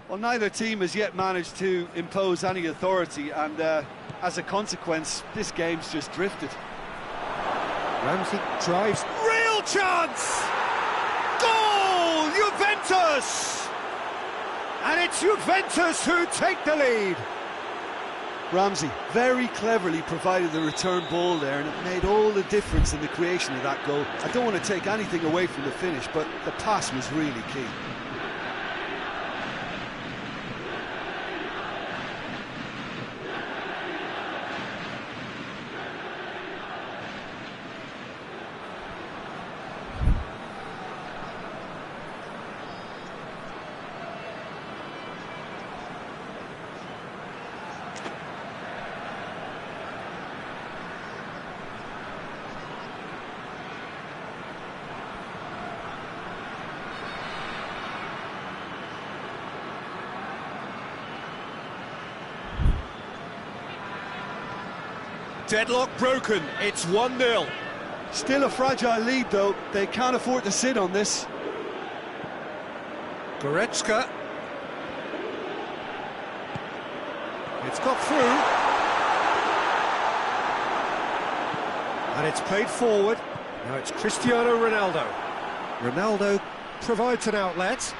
Well, neither team has yet managed to impose any authority, and as a consequence, this game's just drifted. Ramsey drives. Real chance! Goal! Juventus! And it's Juventus who take the lead. Ramsey very cleverly provided the return ball there, and it made all the difference in the creation of that goal. I don't want to take anything away from the finish, but the pass was really key. Deadlock broken, it's 1-0. Still a fragile lead, though. They can't afford to sit on this. Goretzka. It's got through. And it's played forward. Now it's Cristiano Ronaldo. Ronaldo provides an outlet.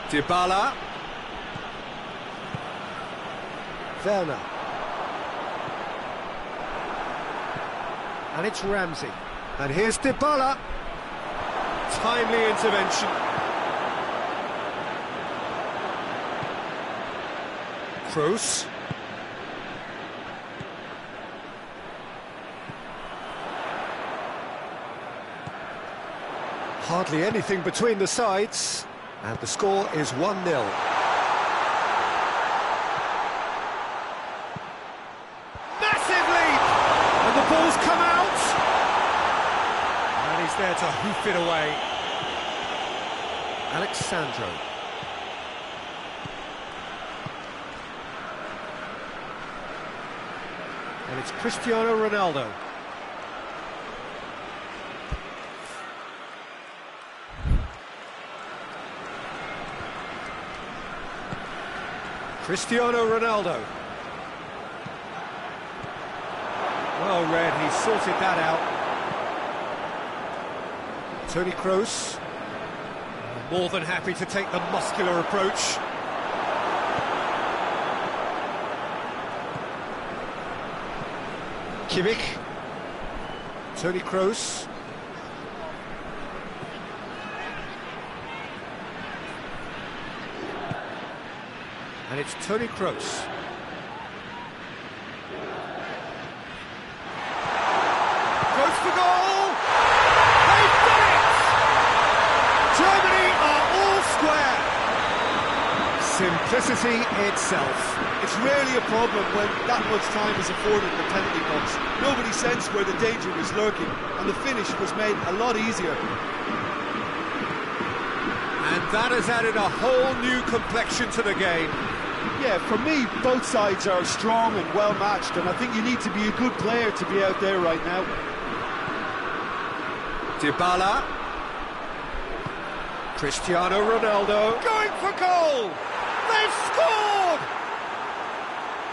Dybala. Werner. And it's Ramsey. And here's Dybala. Timely intervention. Kroos. Hardly anything between the sides. And the score is 1-0. Massive leap! And the ball's come out! And he's there to hoof it away. Alexandro. And it's Cristiano Ronaldo. Cristiano Ronaldo. Well read, he sorted that out. Toni Kroos. More than happy to take the muscular approach. Kimmich. Toni Kroos. And it's Toni Kroos. Goes for goal! They've done it! Germany are all square. Simplicity itself. It's rarely a problem when that much time is afforded in the penalty box. Nobody sensed where the danger was lurking, and the finish was made a lot easier. And that has added a whole new complexion to the game. Yeah, for me, both sides are strong and well matched, and I think you need to be a good player to be out there right now. Dybala. Cristiano Ronaldo. Going for goal! They've scored!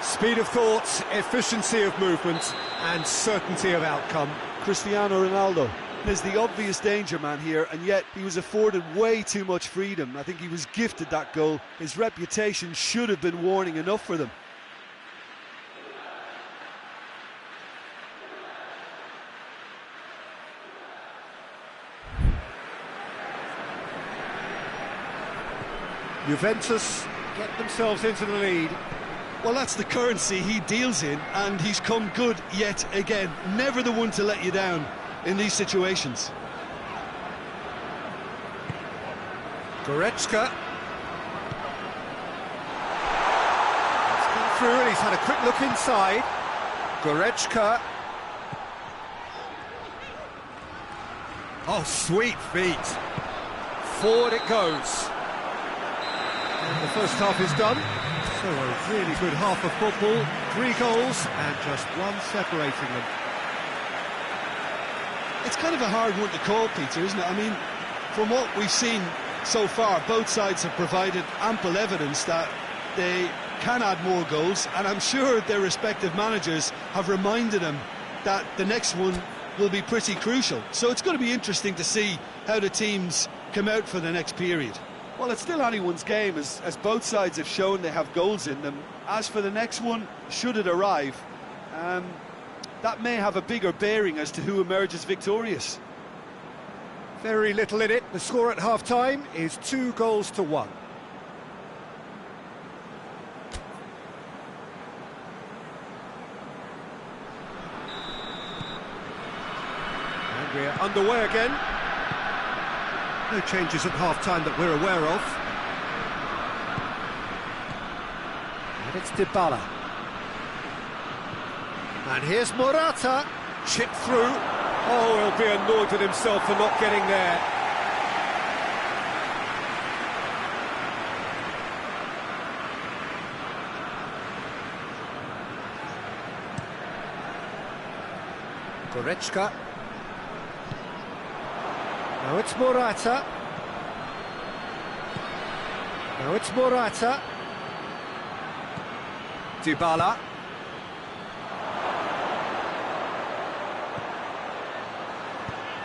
Speed of thought, efficiency of movement, and certainty of outcome. Cristiano Ronaldo is the obvious danger man here, and yet he was afforded way too much freedom. I think he was gifted that goal. His reputation should have been warning enough for them. Juventus get themselves into the lead. Well, that's the currency he deals in, and he's come good yet again. Never the one to let you down in these situations. Goretzka. He's gone through and he's had a quick look inside. Goretzka. Oh, sweet feet. Forward it goes. And the first half is done. So a really good half of football. 3 goals and just one separating them. It's kind of a hard one to call, Peter, isn't it? I mean, from what we've seen so far, both sides have provided ample evidence that they can add more goals, and I'm sure their respective managers have reminded them that the next one will be pretty crucial. So it's going to be interesting to see how the teams come out for the next period. Well, it's still anyone's game, as both sides have shown they have goals in them. As for the next one, should it arrive, that may have a bigger bearing as to who emerges victorious. Very little in it. The score at half-time is 2-1. And we're underway again. No changes at half-time that we're aware of. And it's Dybala. And here's Morata. Chip through. Oh, he'll be annoyed with himself for not getting there. Goretzka. Now it's Morata. Now it's Morata. Dybala.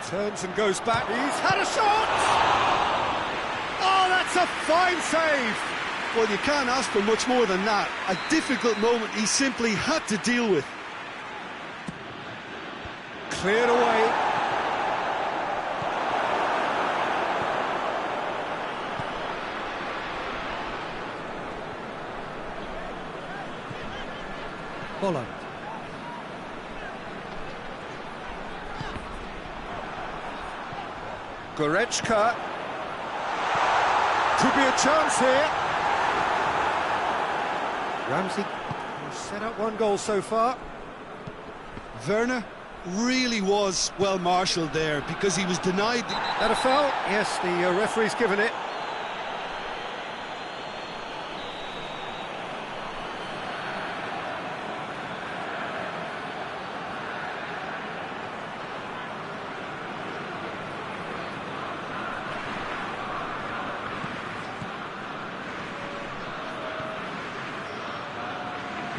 Turns and goes back. He's had a shot! Oh, that's a fine save! Well, you can't ask for much more than that. A difficult moment he simply had to deal with. Cleared away. Bolland. Goretzka. Could be a chance here. Ramsey has set up 1 goal so far. Werner really was well marshalled there because he was denied. That a foul? Yes, the referee's given it.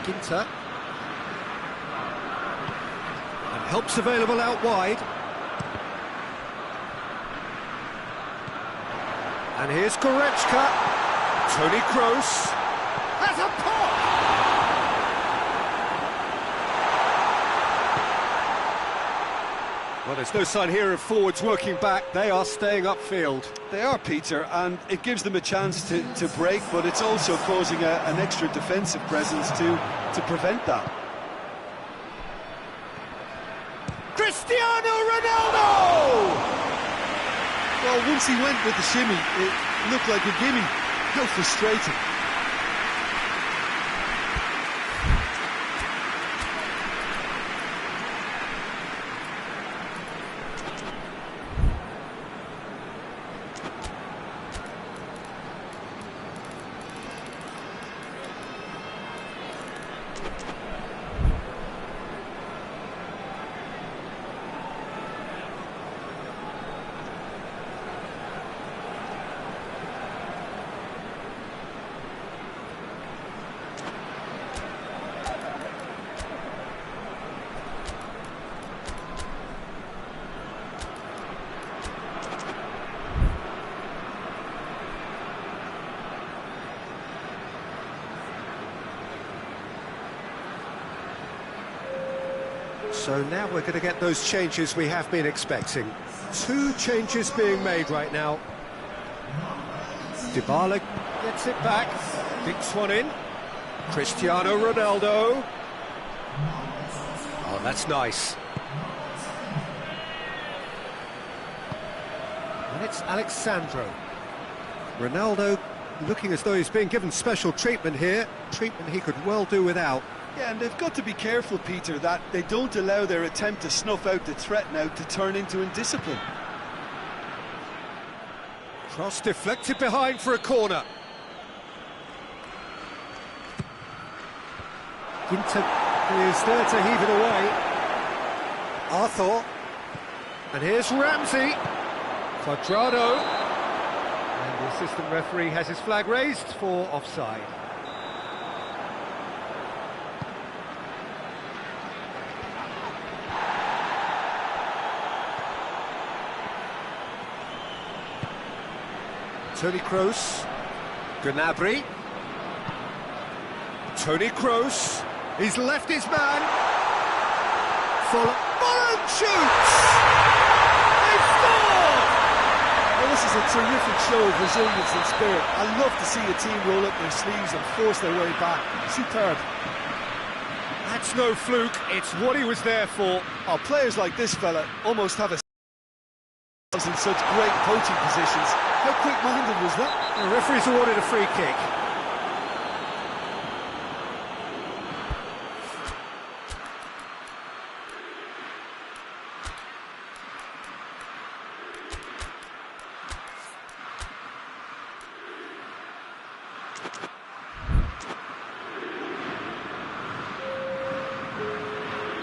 Ginter. And help's available out wide. And here's Goretzka. Toni Kroos has a pop! Well, there's no sign here of forwards working back. They are staying upfield. They are, Peter, and it gives them a chance to break, but it's also causing an extra defensive presence to prevent that. Cristiano Ronaldo! Well, once he went with the shimmy, it looked like a gimme. How frustrating. So now we're going to get those changes we have been expecting. 2 changes being made right now. Dybala gets it back, kicks one in. Cristiano Ronaldo. Oh, that's nice. And it's Alexandro. Ronaldo looking as though he's being given special treatment here. Treatment he could well do without. Yeah, and they've got to be careful, Peter, that they don't allow their attempt to snuff out the threat now to turn into indiscipline. Cross deflected behind for a corner. Ginter is there to heave it away. Arthur. And here's Ramsey. Cuadrado. And the assistant referee has his flag raised for offside. Toni Kroos, Gnabry, Toni Kroos, he's left his man, Folland shoots! They've scored! Well, this is a terrific show of resilience and spirit. I love to see a team roll up their sleeves and force their way back. Superb. That's no fluke, it's what he was there for. Oh, players like this fella almost have a in such great coaching positions. How quick-minded was that? The referee's awarded a free kick.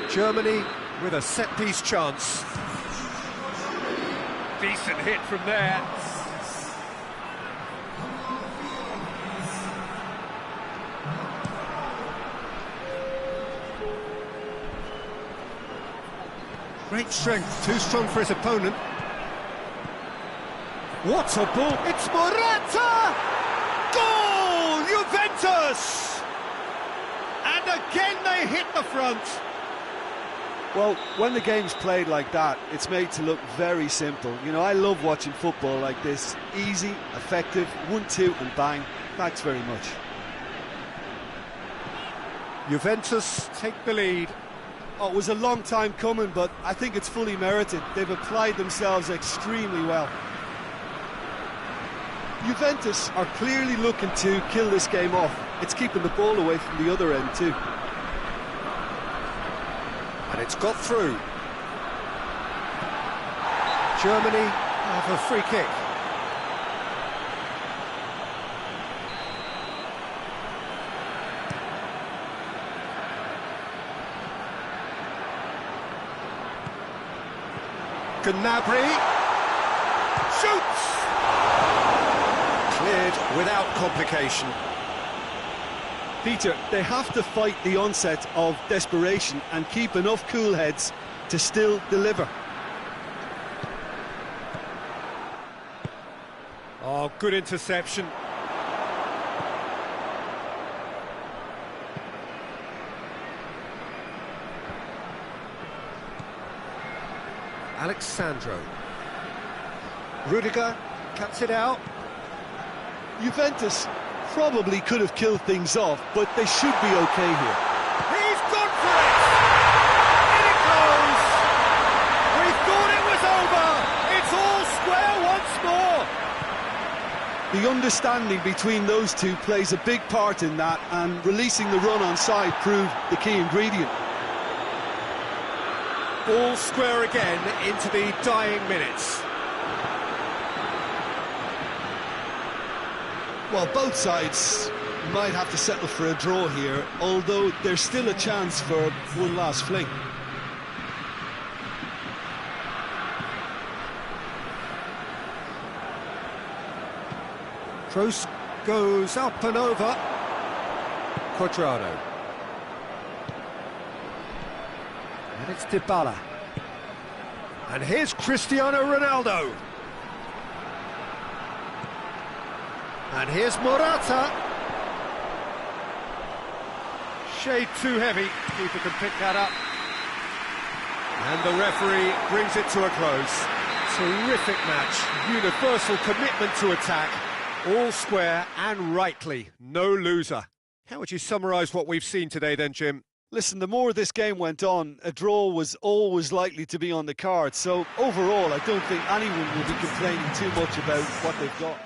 Germany with a set-piece chance. Decent hit from there. Great strength, too strong for his opponent. What a ball! It's Morata! Goal! Juventus! And again they hit the front. Well, when the game's played like that, it's made to look very simple. You know, I love watching football like this. Easy, effective, 1-2 and bang. Thanks very much. Juventus take the lead. Oh, it was a long time coming, but I think it's fully merited. They've applied themselves extremely well. Juventus are clearly looking to kill this game off. It's keeping the ball away from the other end too. And it's got through. Germany have a free kick. Gnabry shoots! Cleared without complication. Peter, they have to fight the onset of desperation and keep enough cool heads to still deliver. Oh, good interception. Alexandro. Rudiger cuts it out. Juventus probably could have killed things off, but they should be okay here. He's gone for it! In it goes! We thought it was over! It's all square once more! The understanding between those two plays a big part in that, and releasing the run on side proved the key ingredient. All square again into the dying minutes. Well, both sides might have to settle for a draw here, although there's still a chance for one last fling. Kroos goes up and over. Cuadrado. And it's Dybala. And here's Cristiano Ronaldo. And here's Morata. Shade too heavy. Keeper can pick that up. And the referee brings it to a close. Terrific match. Universal commitment to attack. All square and rightly. No loser. How would you summarise what we've seen today then, Jim? Listen, the more this game went on, a draw was always likely to be on the card. So overall, I don't think anyone will be complaining too much about what they've got.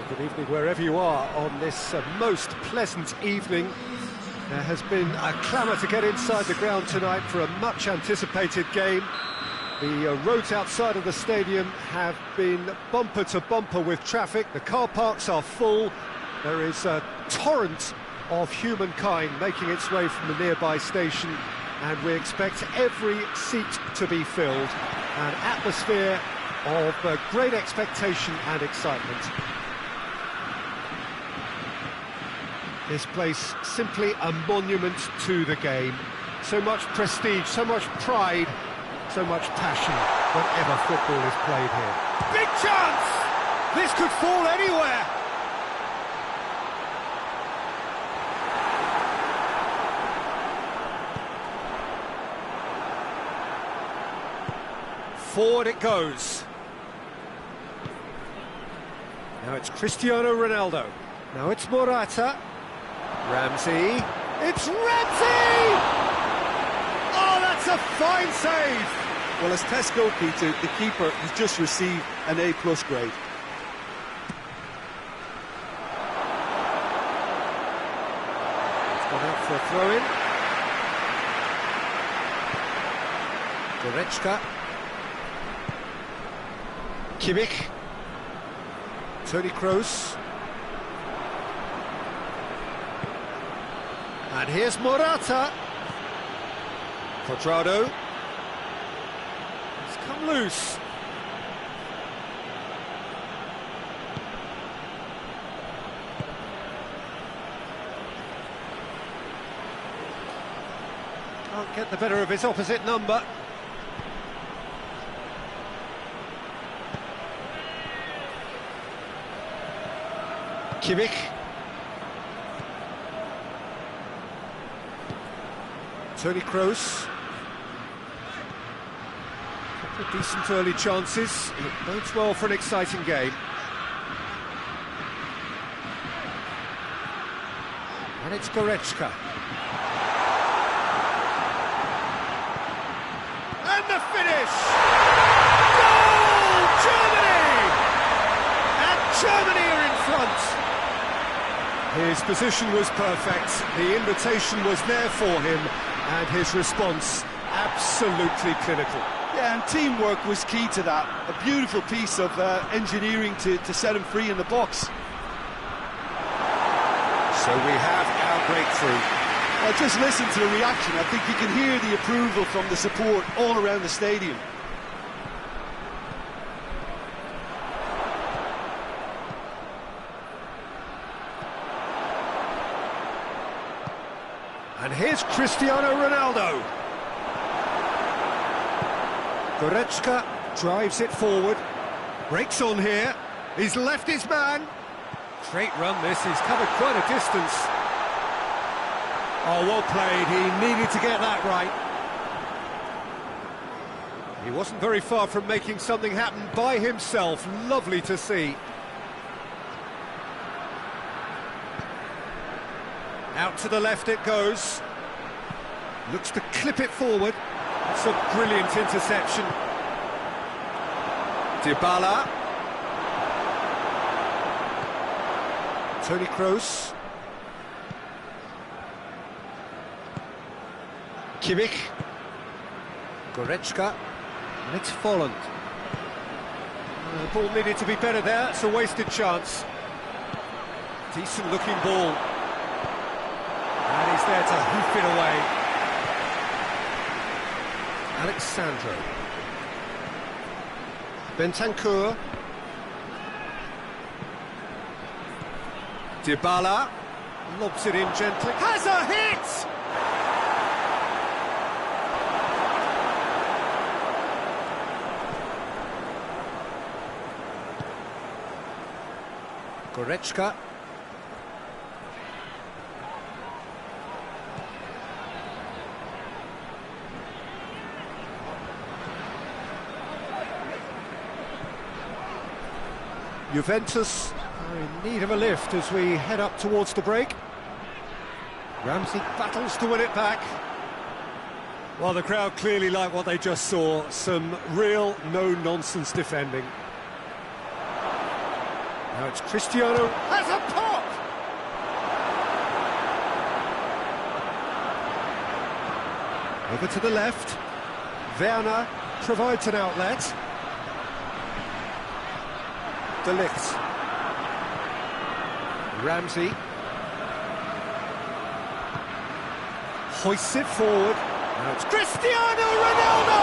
Good evening wherever you are on this most pleasant evening. There has been a clamour to get inside the ground tonight for a much anticipated game. The roads outside of the stadium have been bumper to bumper with traffic. The car parks are full. There is a torrent of humankind making its way from the nearby station, and we expect every seat to be filled. An atmosphere of great expectation and excitement. This place simply a monument to the game. So much prestige, so much pride, so much passion whenever football is played here. Big chance! This could fall anywhere! Forward it goes. Now it's Cristiano Ronaldo. Now it's Morata. Ramsey. It's Ramsey! Oh, That's a fine save! Well, as Tesco, Peter, the keeper has just received an A+ grade. It's gone out for a throw-in. Goretzka. Kimmich. Toni Kroos. And here's Morata. Cuadrado. It's come loose. Can't get the better of his opposite number. Kimmich. Toni Kroos. Couple of decent early chances. It bodes well for an exciting game. And it's Goretzka. And the finish! Goal! Germany! And Germany are in front. His position was perfect, the invitation was there for him, and his response absolutely clinical. Yeah, and teamwork was key to that. A beautiful piece of engineering to set him free in the box. So we have our breakthrough. Well, just listen to the reaction. I think you can hear the approval from the support all around the stadium. And here's Cristiano Ronaldo. Goretzka drives it forward. Breaks on here. He's left his man. Great run this, he's covered quite a distance. Oh, well played, he needed to get that right. He wasn't very far from making something happen by himself. Lovely to see. Out to the left it goes. Looks to clip it forward. That's a brilliant interception. Dybala. Toni Kroos. Kimmich. Goretzka. And it's Folland. The ball needed to be better there. It's a wasted chance. Decent looking ball. And he's there to hoof it away. Alexandro. Bentancur. Dybala. Lobs it in gently. Has a hit! Goretzka. Juventus are in need of a lift as we head up towards the break. Ramsey battles to win it back. Well, the crowd clearly like what they just saw. Some real no-nonsense defending. Now it's Cristiano. Has a pop! Over to the left. Werner provides an outlet. De Ligt. Ramsey. Hoists it forward. Now it's Cristiano Ronaldo!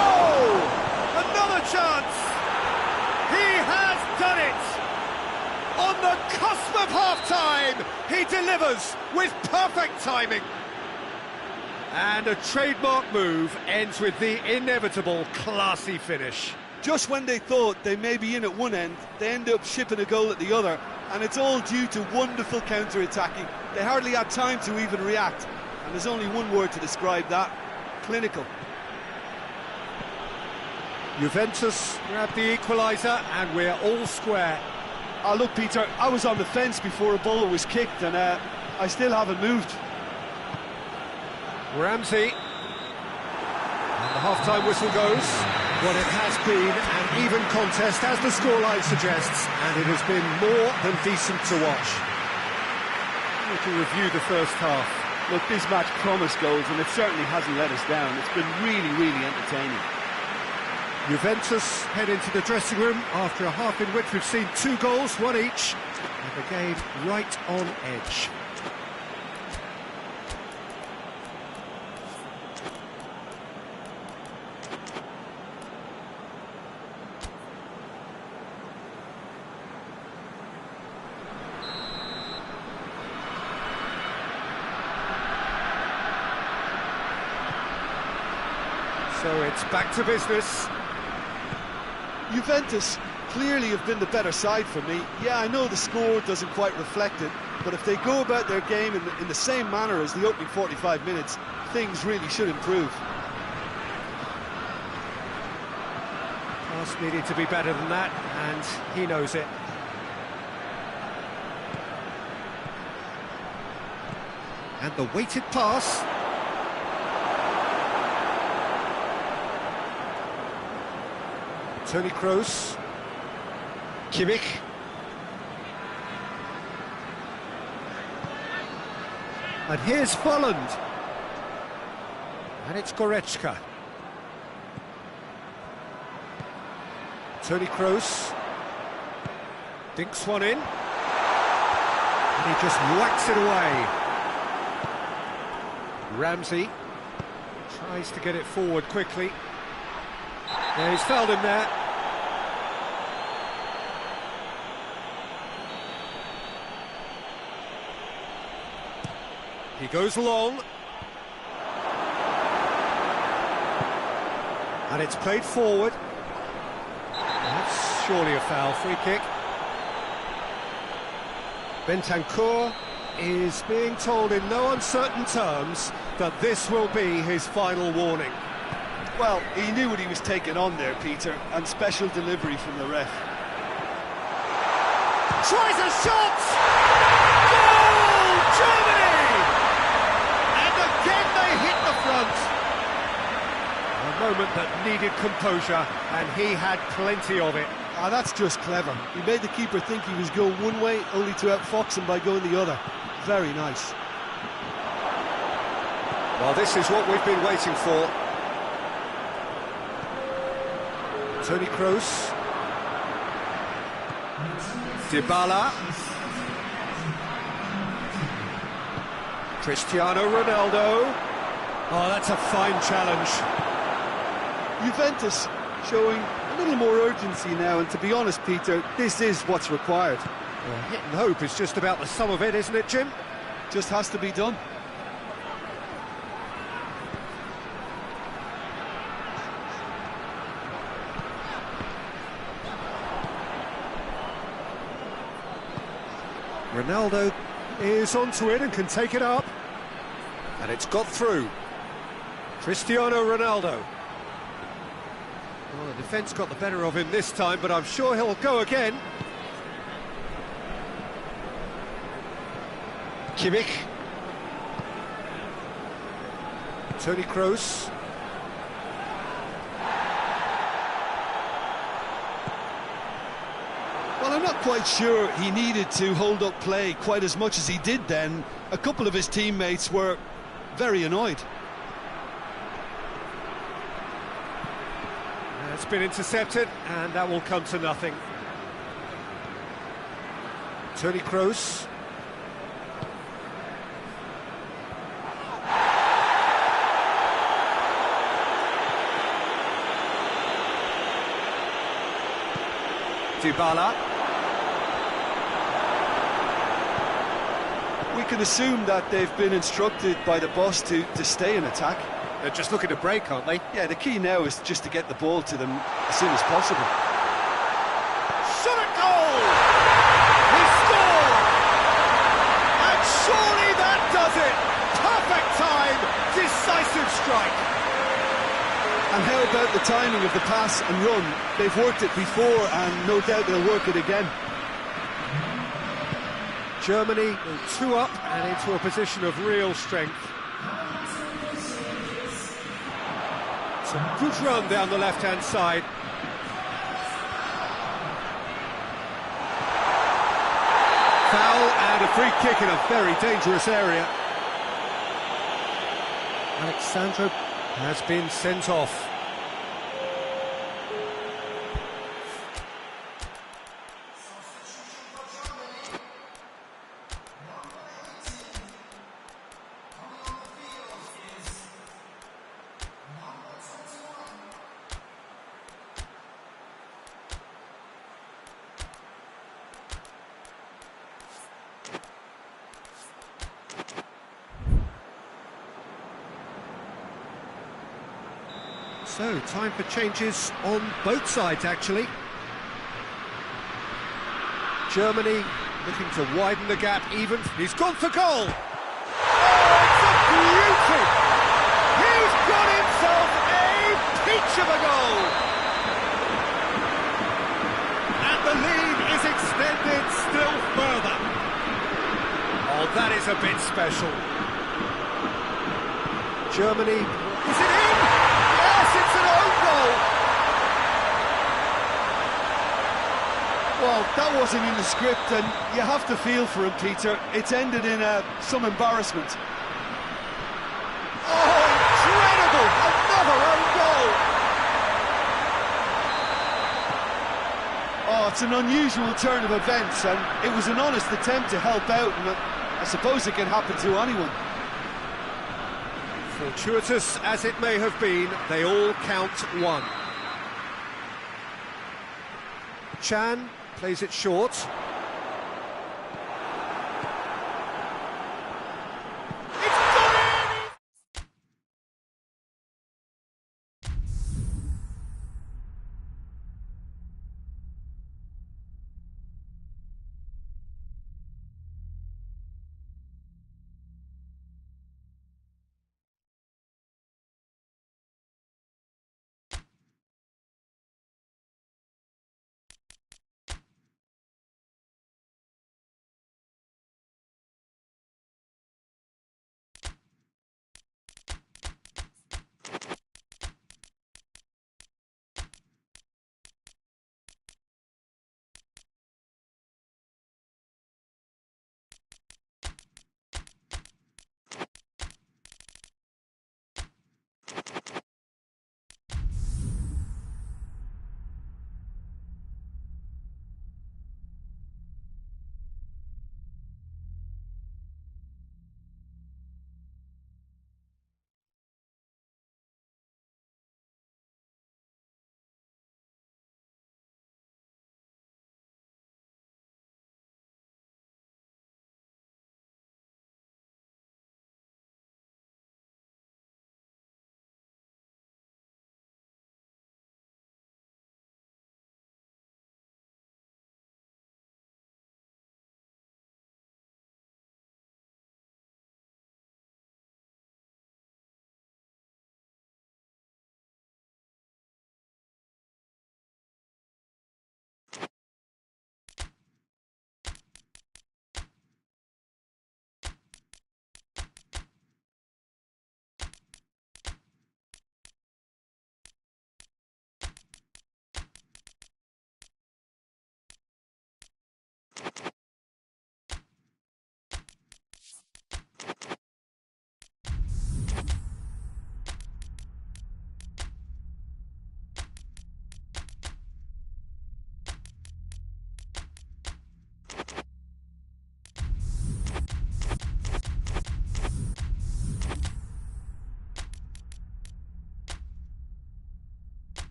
Another chance! He has done it! On the cusp of half-time, he delivers with perfect timing. And a trademark move ends with the inevitable classy finish. Just when they thought they may be in at one end, they end up shipping a goal at the other, and it's all due to wonderful counter-attacking. They hardly had time to even react, and there's only one word to describe that: clinical. Juventus grab the equaliser, and we're all square. Oh, look, Peter, I was on the fence before a ball was kicked, and I still haven't moved. Ramsey. And the half-time whistle goes. Well, it has been an even contest, as the scoreline suggests, and it has been more than decent to watch. We can review the first half. Look, this match promised goals, and it certainly hasn't let us down. It's been really, really entertaining. Juventus head into the dressing room after a half in which we've seen 2 goals, 1 each, and the game right on edge. So it's back to business. Juventus clearly have been the better side for me. Yeah, I know the score doesn't quite reflect it, but if they go about their game in the same manner as the opening 45 minutes, things really should improve. Pass needed to be better than that, and he knows it. And the weighted pass. Toni Kroos, Kimmich, and here's Volland, and it's Goretzka. Toni Kroos dinks one in, and he just whacks it away. Ramsey tries to get it forward quickly. Yeah, he's fouled him there. He goes long. And it's played forward. That's surely a foul. Free kick. Bentancur is being told in no uncertain terms that this will be his final warning. Well, he knew what he was taking on there, Peter, and special delivery from the ref. Tries a shot! Goal! Germany! And again they hit the front. A moment that needed composure, and he had plenty of it. Ah, that's just clever. He made the keeper think he was going one way, only to outfox him by going the other. Very nice. Well, this is what we've been waiting for. Toni Kroos, Dybala, Cristiano Ronaldo. Oh, that's a fine challenge. Juventus showing a little more urgency now, and to be honest, Peter, this is what's required. Well, hit and hope is just about the sum of it, isn't it, Jim? Just has to be done. Ronaldo is onto it and can take it up. And it's got through. Cristiano Ronaldo. Well, the defence got the better of him this time, but I'm sure he'll go again. Kimmich. Toni Kroos. Well, I'm not quite sure he needed to hold up play quite as much as he did then. A couple of his teammates were very annoyed. It's been intercepted, and that will come to nothing. Toni Kroos. Dybala. We can assume that they've been instructed by the boss to stay in attack. They're just looking to break, aren't they? Yeah, the key now is just to get the ball to them as soon as possible. Shot at goal! He scored! And surely that does it! Perfect time, decisive strike! And how about the timing of the pass and run? They've worked it before, and no doubt they'll work it again. Germany go 2 up and into a position of real strength. It's a good run down the left-hand side. Foul and a free kick in a very dangerous area. Alexandro has been sent off. So, time for changes on both sides, actually. Germany looking to widen the gap even. He's gone for goal! Oh, it's a beauty! He's got himself a peach of a goal! And the lead is extended still further. Oh, that is a bit special. Germany, is it in? It's an own goal! Well, that wasn't in the script, and you have to feel for him, Peter. It's ended in some embarrassment. Oh, incredible! Another own goal! Oh, it's an unusual turn of events, and it was an honest attempt to help out, and I suppose it can happen to anyone. Fortuitous as it may have been, they all count one. Chan plays it short.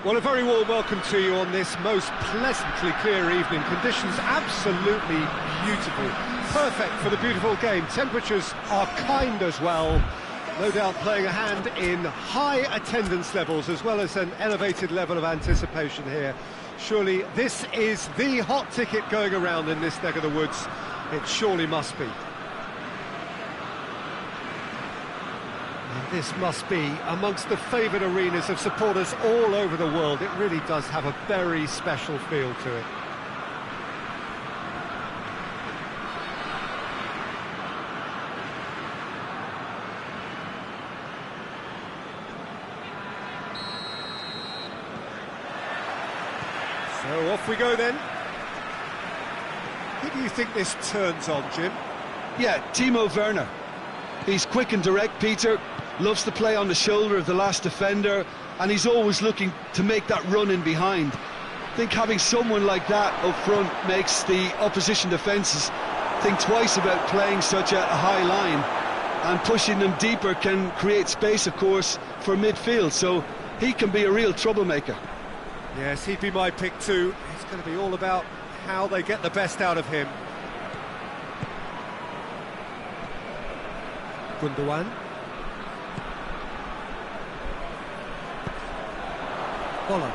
Well, a very warm welcome to you on this most pleasantly clear evening. Conditions absolutely beautiful. Perfect for the beautiful game. Temperatures are kind as well. No doubt playing a hand in high attendance levels as well as an elevated level of anticipation here. Surely this is the hot ticket going around in this neck of the woods. It surely must be. This must be amongst the favoured arenas of supporters all over the world. It really does have a very special feel to it. So off we go then. Who do you think this turns on, Jim? Yeah, Timo Werner. He's quick and direct, Peter. Loves to play on the shoulder of the last defender, and he's always looking to make that run in behind. I think having someone like that up front makes the opposition defences think twice about playing such a high line, and pushing them deeper can create space, of course, for midfield, so he can be a real troublemaker. Yes, he'd be my pick too. It's going to be all about how they get the best out of him. Gundogan. Holland.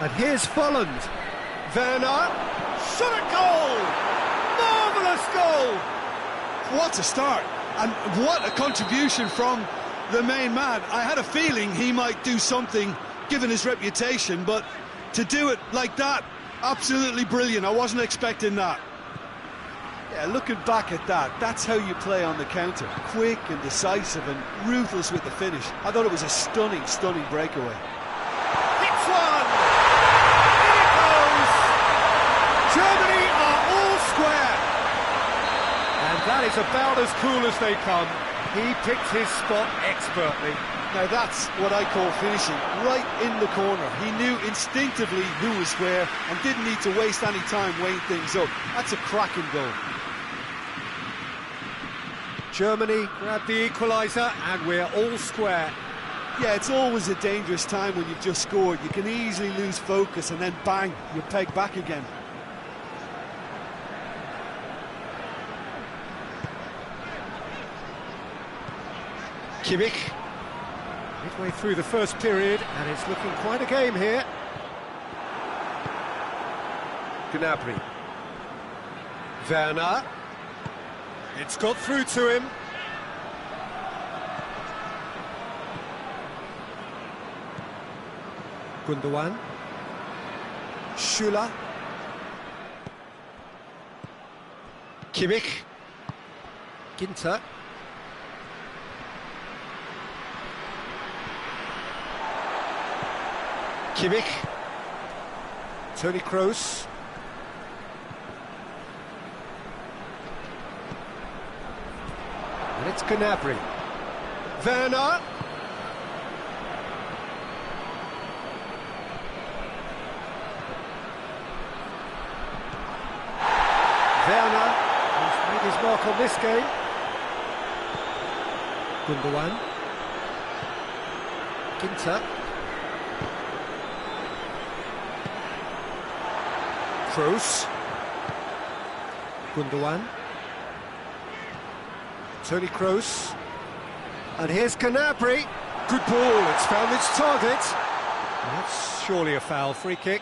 And here's Folland. Werner. Shot at goal! Marvellous goal! What a start, and what a contribution from the main man. I had a feeling he might do something, given his reputation, but to do it like that, absolutely brilliant. I wasn't expecting that. Yeah, looking back at that, that's how you play on the counter. Quick and decisive and ruthless with the finish. I thought it was a stunning, stunning breakaway. Hits one! In it goes! Germany are all square! And that is about as cool as they come. He picked his spot expertly. Now that's what I call finishing, right in the corner. He knew instinctively who was where and didn't need to waste any time weighing things up. That's a cracking goal. Germany grab the equaliser and we're all square. Yeah, it's always a dangerous time when you've just scored. You can easily lose focus and then bang, you're pegged back again. Kimmich. Midway through the first period, and it's looking quite a game here. Gnabry. Werner. It's got through to him. Gundogan. Schüller. Kimmich. Ginter. Kimmich. Toni Kroos. And it's Gnabry. Werner. Werner, who's made his mark on this game. Gundogan. Ginter. Kroos. Gundogan. Toni Kroos. And here's Gnabry. Good ball, it's found its target. That's surely a foul, free kick.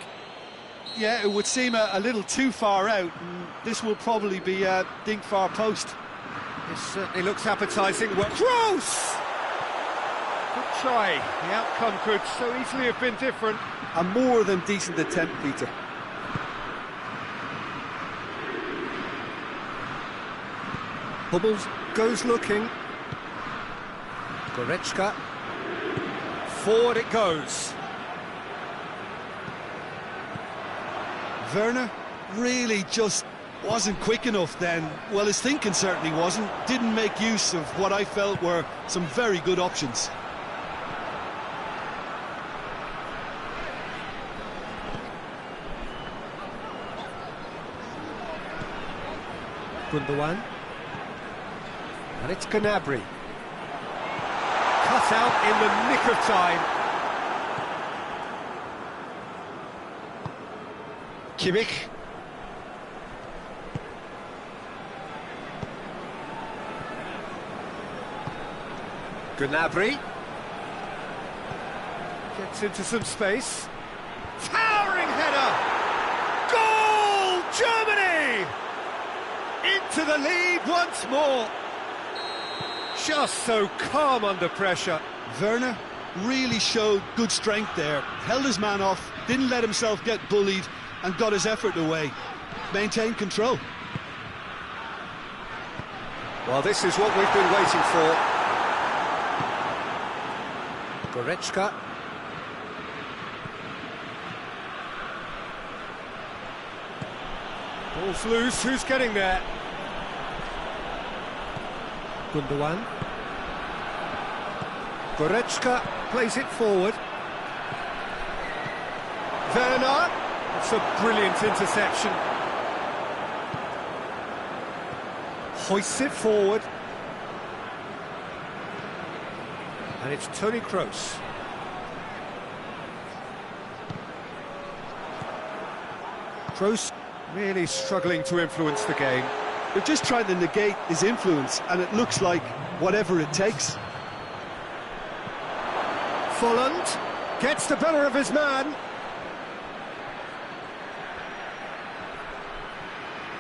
Yeah, it would seem a little too far out, and this will probably be a dink far post. This certainly looks appetising. Well, Kroos! Good try. The outcome could so easily have been different. A more than decent attempt, Peter. Hummels goes looking. Goretzka. Forward it goes. Werner really just wasn't quick enough then. Well, his thinking certainly wasn't. Didn't make use of what I felt were some very good options. Gundogan. And it's Gnabry. It's out in the nick of time. Kimmich. Gnabry. Gets into some space. Towering header! Goal! Germany! Into the lead once more. Just so calm under pressure. Werner really showed good strength there. Held his man off, didn't let himself get bullied, and got his effort away. Maintained control. Well, this is what we've been waiting for. Goretzka. Ball's loose, who's getting there? Gundogan. Goretzka plays it forward. Werner. It's a brilliant interception. Hoists it forward. And it's Toni Kroos. Kroos really struggling to influence the game. They're just trying to negate his influence, and it looks like whatever it takes. Folland gets the better of his man.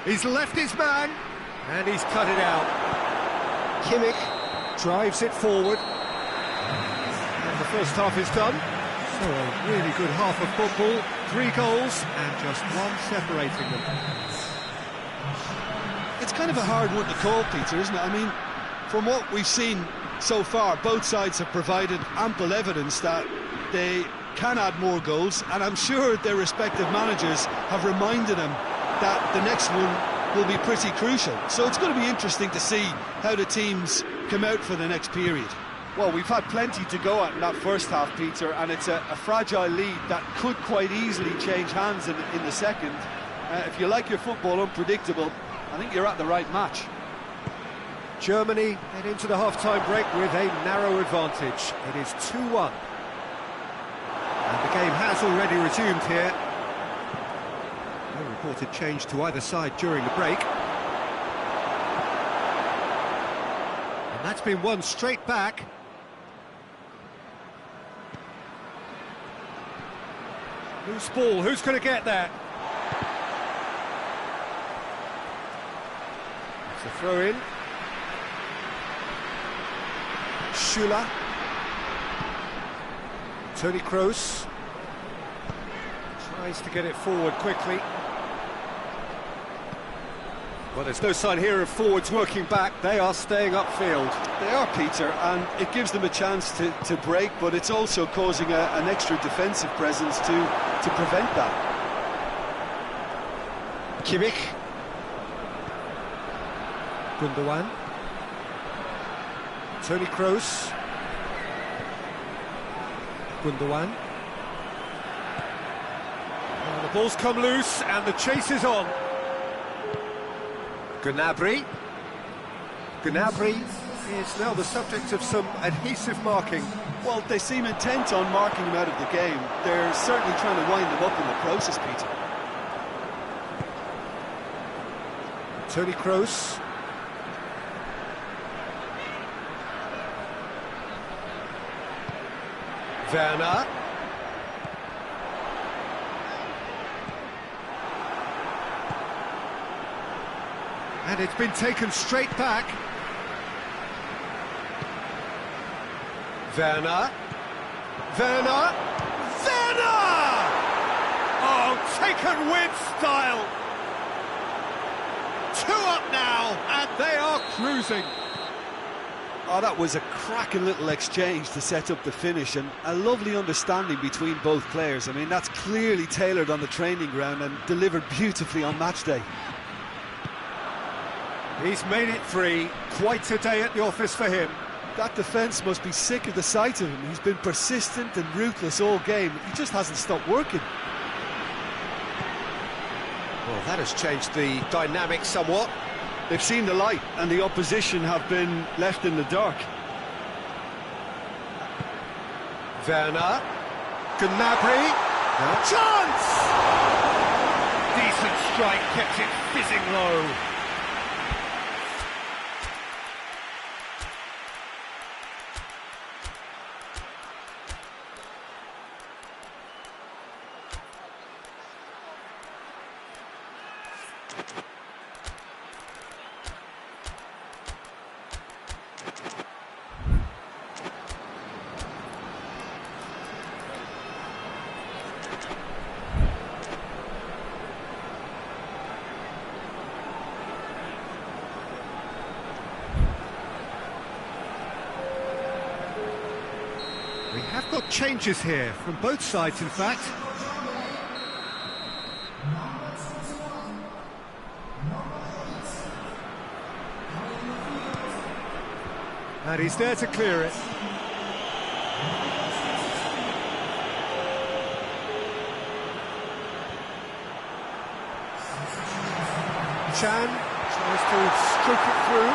He's left his man, and he's cut it out. Kimmich drives it forward. And the first half is done. So a really good half of football. 3 goals, and just one separating them. It's kind of a hard one to call, Peter, isn't it? I mean, from what we've seen so far, both sides have provided ample evidence that they can add more goals, and I'm sure their respective managers have reminded them that the next one will be pretty crucial. So it's going to be interesting to see how the teams come out for the next period. Well, we've had plenty to go at in that first half, Peter, and it's a fragile lead that could quite easily change hands in the second. If you like your football unpredictable, I think you're at the right match. Germany head into the half-time break with a narrow advantage. It is 2-1. And the game has already resumed here. No reported change to either side during the break. And that's been won straight back. Loose ball, who's going to get there? It's a throw-in. Schüller. Toni Kroos. Tries to get it forward quickly. Well, there's no sign here of forwards working back. They are staying upfield. They are, Peter, and it gives them a chance to break, but it's also causing an extra defensive presence to prevent that. Kimmich. Gundogan. Toni Kroos. Gundogan. And the ball's come loose and the chase is on. Gnabry. Gnabry is now the subject of some adhesive marking. Well, they seem intent on marking him out of the game. They're certainly trying to wind him up in the process, Peter. Toni Kroos. Werner. And it's been taken straight back. Werner. Werner. Werner! Oh, taken with style. 2 up now, and they are cruising. Oh, that was a cracking little exchange to set up the finish, and a lovely understanding between both players. I mean, that's clearly tailored on the training ground and delivered beautifully on match day. He's made it 3. Quite a day at the office for him. That defence must be sick of the sight of him. He's been persistent and ruthless all game. He just hasn't stopped working. Well, that has changed the dynamic somewhat. They've seen the light, and the opposition have been left in the dark. Werner. Gnabry. Chance! Decent strike, kept it fizzing low. We have got changes here, from both sides in fact. And he's there to clear it. Chan tries to stroke it through.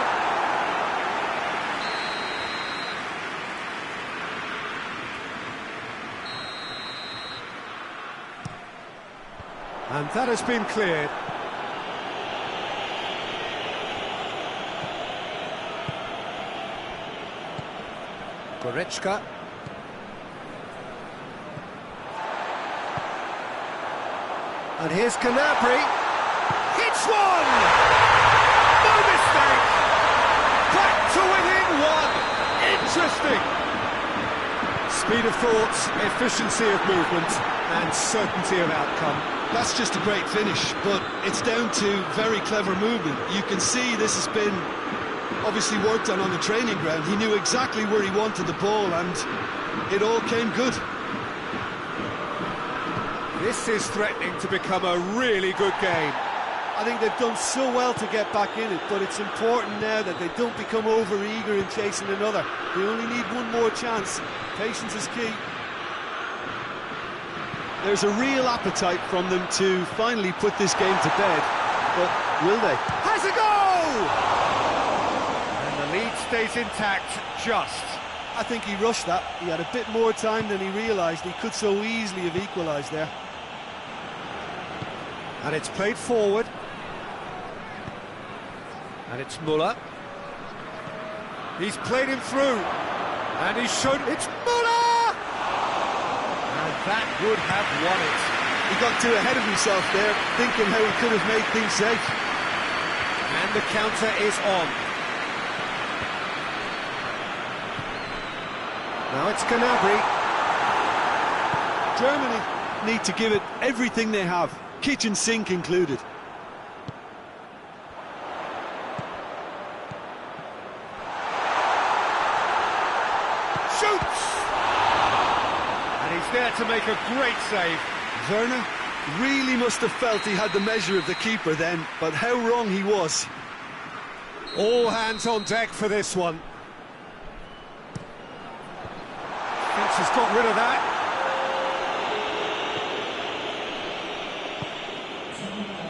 And that has been cleared. Goretzka. And here's Gnabry. Hits one! No mistake! Back to within one! Interesting! Speed of thought, efficiency of movement, and certainty of outcome. That's just a great finish, but it's down to very clever movement. You can see this has been obviously worked on the training ground. He knew exactly where he wanted the ball, and it all came good. This is threatening to become a really good game. I think they've done so well to get back in it, but it's important now that they don't become over-eager in chasing another. They only need one more chance. Patience is key. There's a real appetite from them to finally put this game to bed, but will they? Has a goal! And the lead stays intact, just. I think he rushed that. He had a bit more time than he realised. He could so easily have equalised there. And it's played forward. And it's Müller. He's played him through. And he's shown... It's Müller! And that would have won it. He got too ahead of himself there, thinking how he could have made things safe. And the counter is on. Now it's Gnabry. Germany need to give it everything they have, kitchen sink included. Shoots! And he's there to make a great save. Werner really must have felt he had the measure of the keeper then, but how wrong he was. All hands on deck for this one. Thinks he's got rid of that.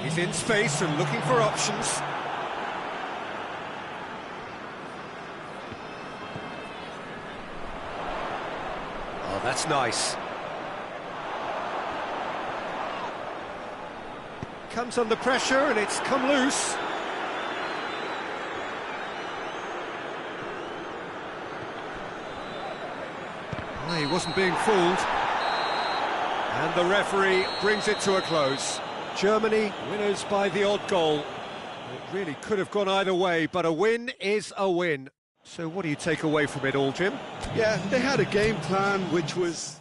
He's in space and looking for options. Oh, that's nice. Comes under pressure and it's come loose. Oh, he wasn't being fooled. And the referee brings it to a close. Germany winners by the odd goal. It really could have gone either way, but a win is a win. So what do you take away from it all, Jim? Yeah, they had a game plan which was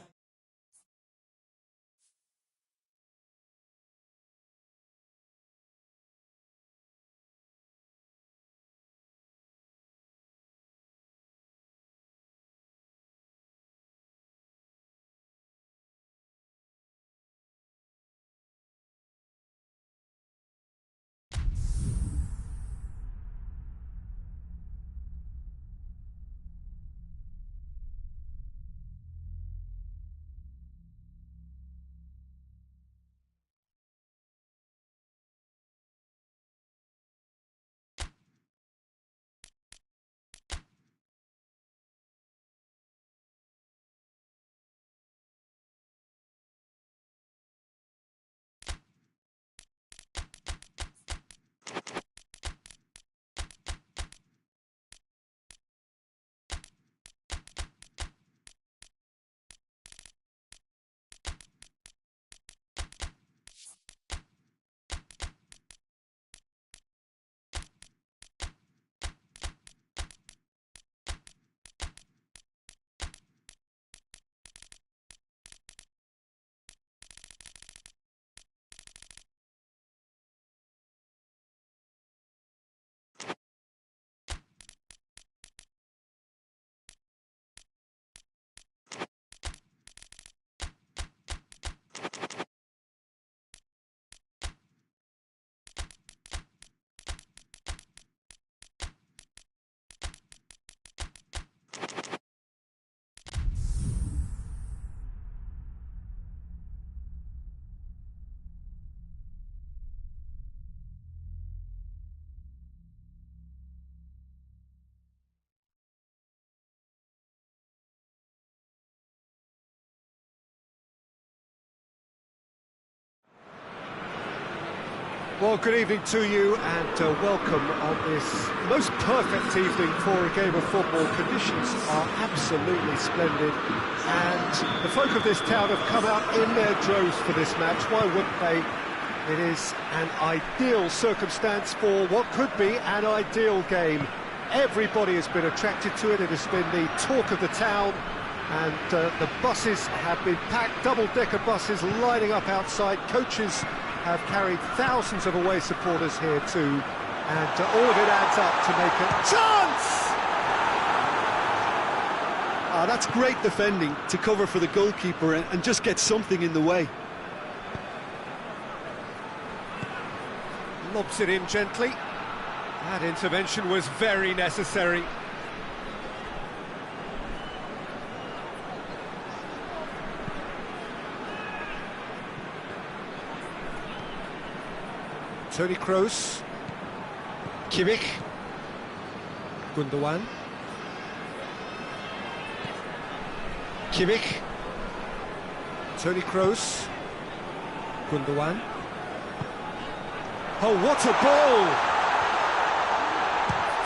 Well, good evening to you and welcome on this most perfect evening for a game of football. Conditions are absolutely splendid and the folk of this town have come out in their droves for this match. Why wouldn't they? It is an ideal circumstance for what could be an ideal game. Everybody has been attracted to it. It has been the talk of the town and the buses have been packed, double-decker buses lining up outside. Coaches have carried thousands of away supporters here too, and all of it adds up to make a chance! That's great defending to cover for the goalkeeper and just get something in the way. Lobs it in gently. That intervention was very necessary. Toni Kroos, Kimmich, Gundogan, Kimmich, Toni Kroos, Gundogan. Oh, what a ball!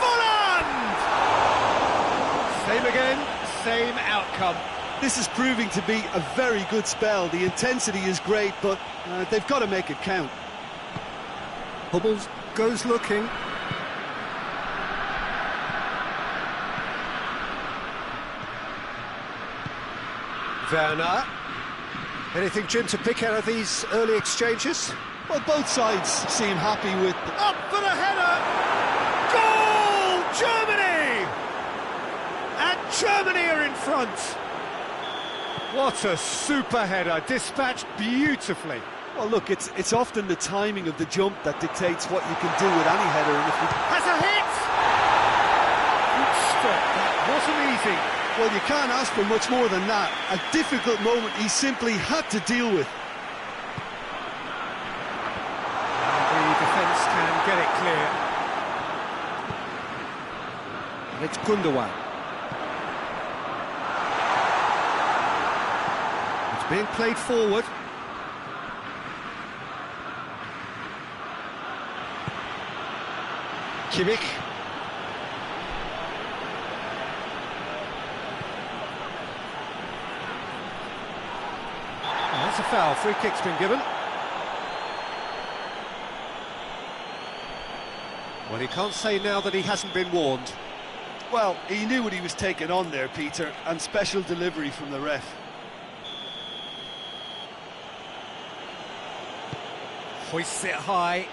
Volland! Same again, same outcome. This is proving to be a very good spell. The intensity is great, but they've got to make it count. Hummels goes looking. Werner. Anything, Jim, to pick out of these early exchanges? Well, both sides seem happy with... Up for the header! Goal! Germany! And Germany are in front! What a super header, dispatched beautifully. Well, look, it's often the timing of the jump that dictates what you can do with any header. And if you... Has a hit! Good stop, that wasn't easy. Well, you can't ask for much more than that. A difficult moment he simply had to deal with. And the defence can get it clear. And it's Gundogan. It's being played forward. Kimmich. Oh, that's a foul. Free kick's been given. Well, he can't say now that he hasn't been warned. Well, he knew what he was taking on there, Peter, and special delivery from the ref. Hoists it high.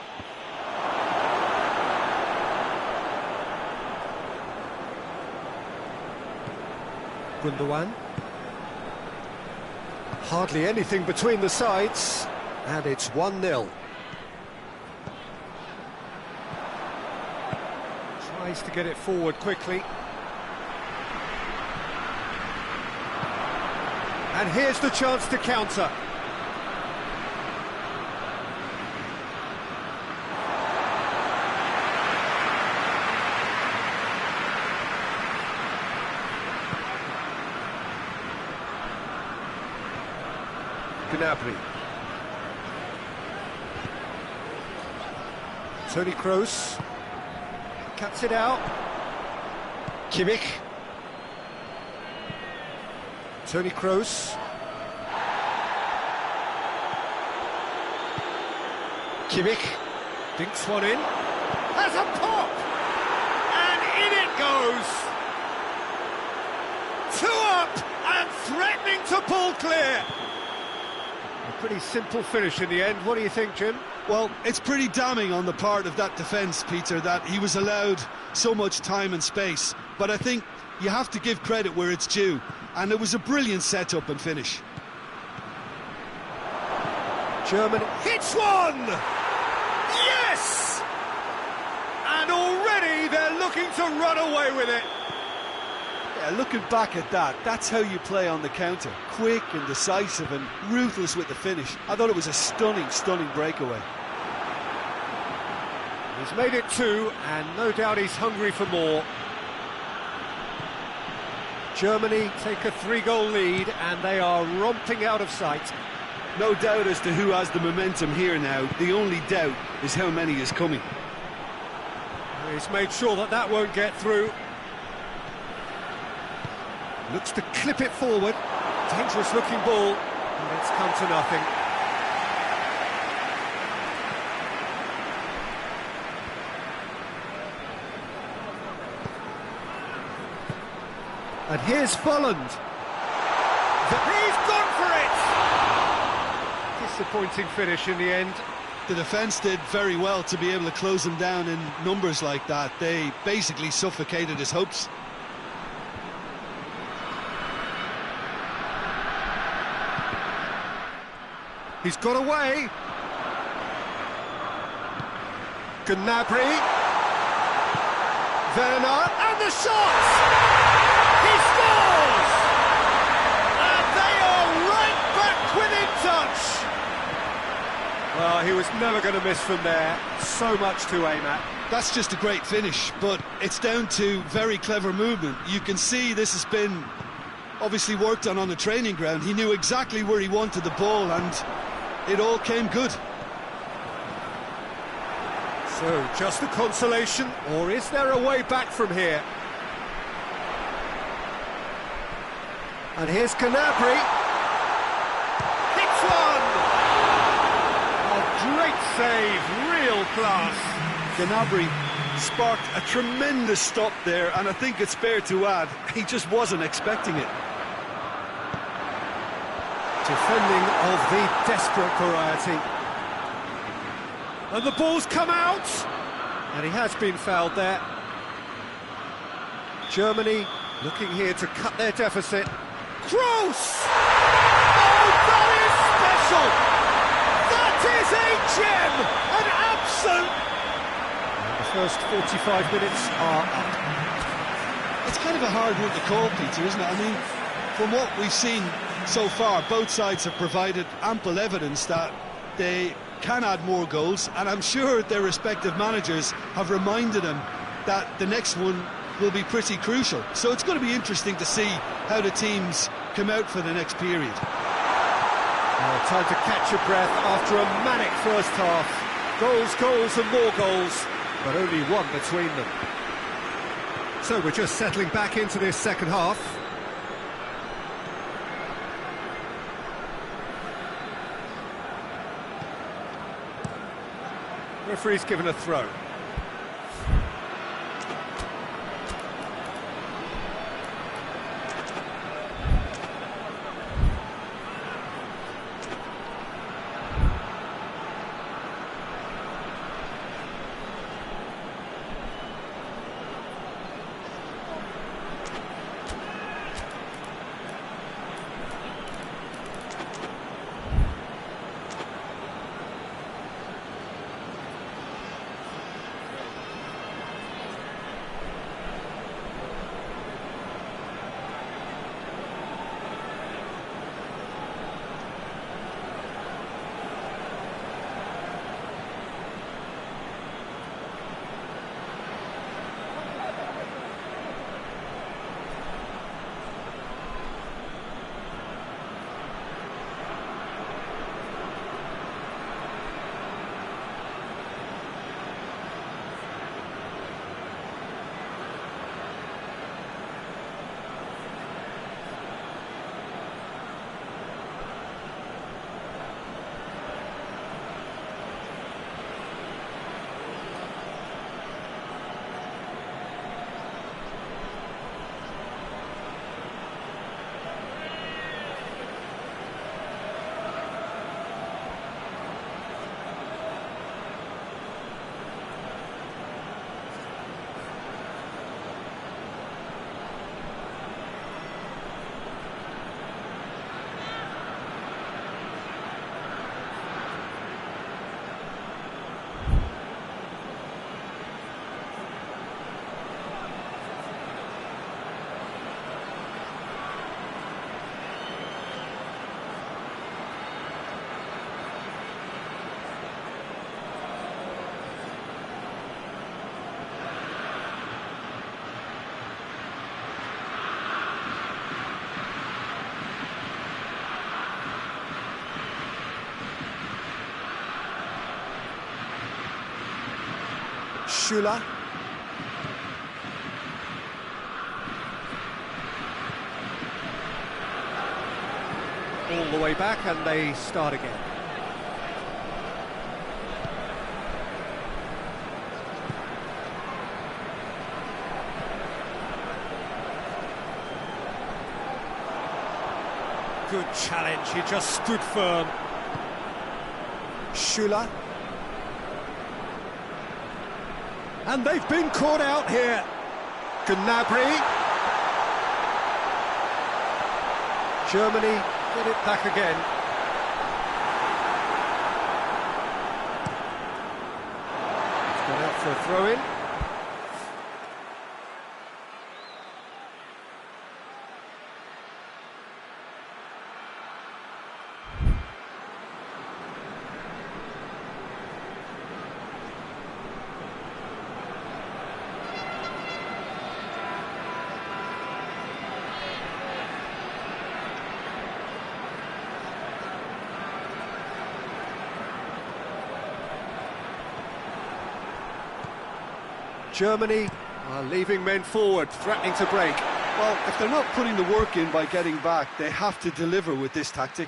Gundogan. Hardly anything between the sides, and it's 1-0. Tries to get it forward quickly. And here's the chance to counter. Gnabry. Toni Kroos cuts it out. Kimmich. Toni Kroos. Kimmich dinks one in. Has a pop! And in it goes! 2 up and threatening to pull clear. A pretty simple finish in the end. What do you think, Jim? Well, it's pretty damning on the part of that defence, Peter, that he was allowed so much time and space. But I think you have to give credit where it's due. And it was a brilliant set-up and finish. Germany hits one! Yes! And already they're looking to run away with it. Yeah, looking back at that, that's how you play on the counter. Quick and decisive and ruthless with the finish. I thought it was a stunning, stunning breakaway. He's made it 2, and no doubt he's hungry for more. Germany take a 3-goal lead, and they are romping out of sight. No doubt as to who has the momentum here now. The only doubt is how many is coming. He's made sure that that won't get through. Looks to clip it forward. Dangerous looking ball, and it's come to nothing. And here's Folland. He's gone for it! Disappointing finish in the end. The defence did very well to be able to close him down in numbers like that. They basically suffocated his hopes. He's got away. Gnabry. Werner, and the shot! He scores! And they are right back within touch! Well, he was never going to miss from there. So much to aim at. That's just a great finish, but it's down to very clever movement. You can see this has been obviously worked on the training ground. He knew exactly where he wanted the ball, and it all came good. So, just a consolation, or is there a way back from here? And here's Gnabry. Hits one! A great save, real class. Gnabry sparked a tremendous stop there, and I think it's fair to add, he just wasn't expecting it. Defending of the desperate variety. And the ball's come out! And he has been fouled there. Germany looking here to cut their deficit. Kroos! Oh, that is special! That is a gem! An absolute... And the first 45 minutes are up. It's kind of a hard one to call, Peter, isn't it? I mean, from what we've seen so far, both sides have provided ample evidence that they can add more goals, and I'm sure their respective managers have reminded them that the next one will be pretty crucial. So it's going to be interesting to see how the teams come out for the next period. Time to catch your breath after a manic first half. Goals, goals and more goals, but only one between them. So we're just settling back into this second half. Referee's given a throw. Schüller. All the way back, and they start again. Good challenge, he just stood firm. Schüller. And they've been caught out here. Gnabry. Germany get it back again. It's gone out for a throw-in. Germany are leaving men forward, threatening to break. Well, if they're not putting the work in by getting back, they have to deliver with this tactic.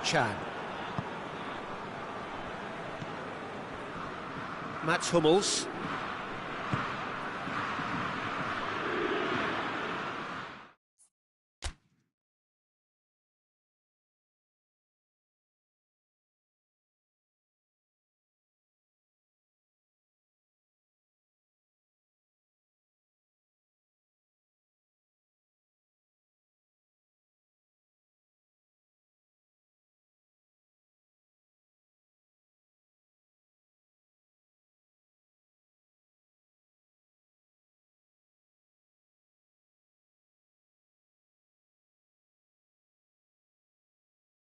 Can. Mats Hummels.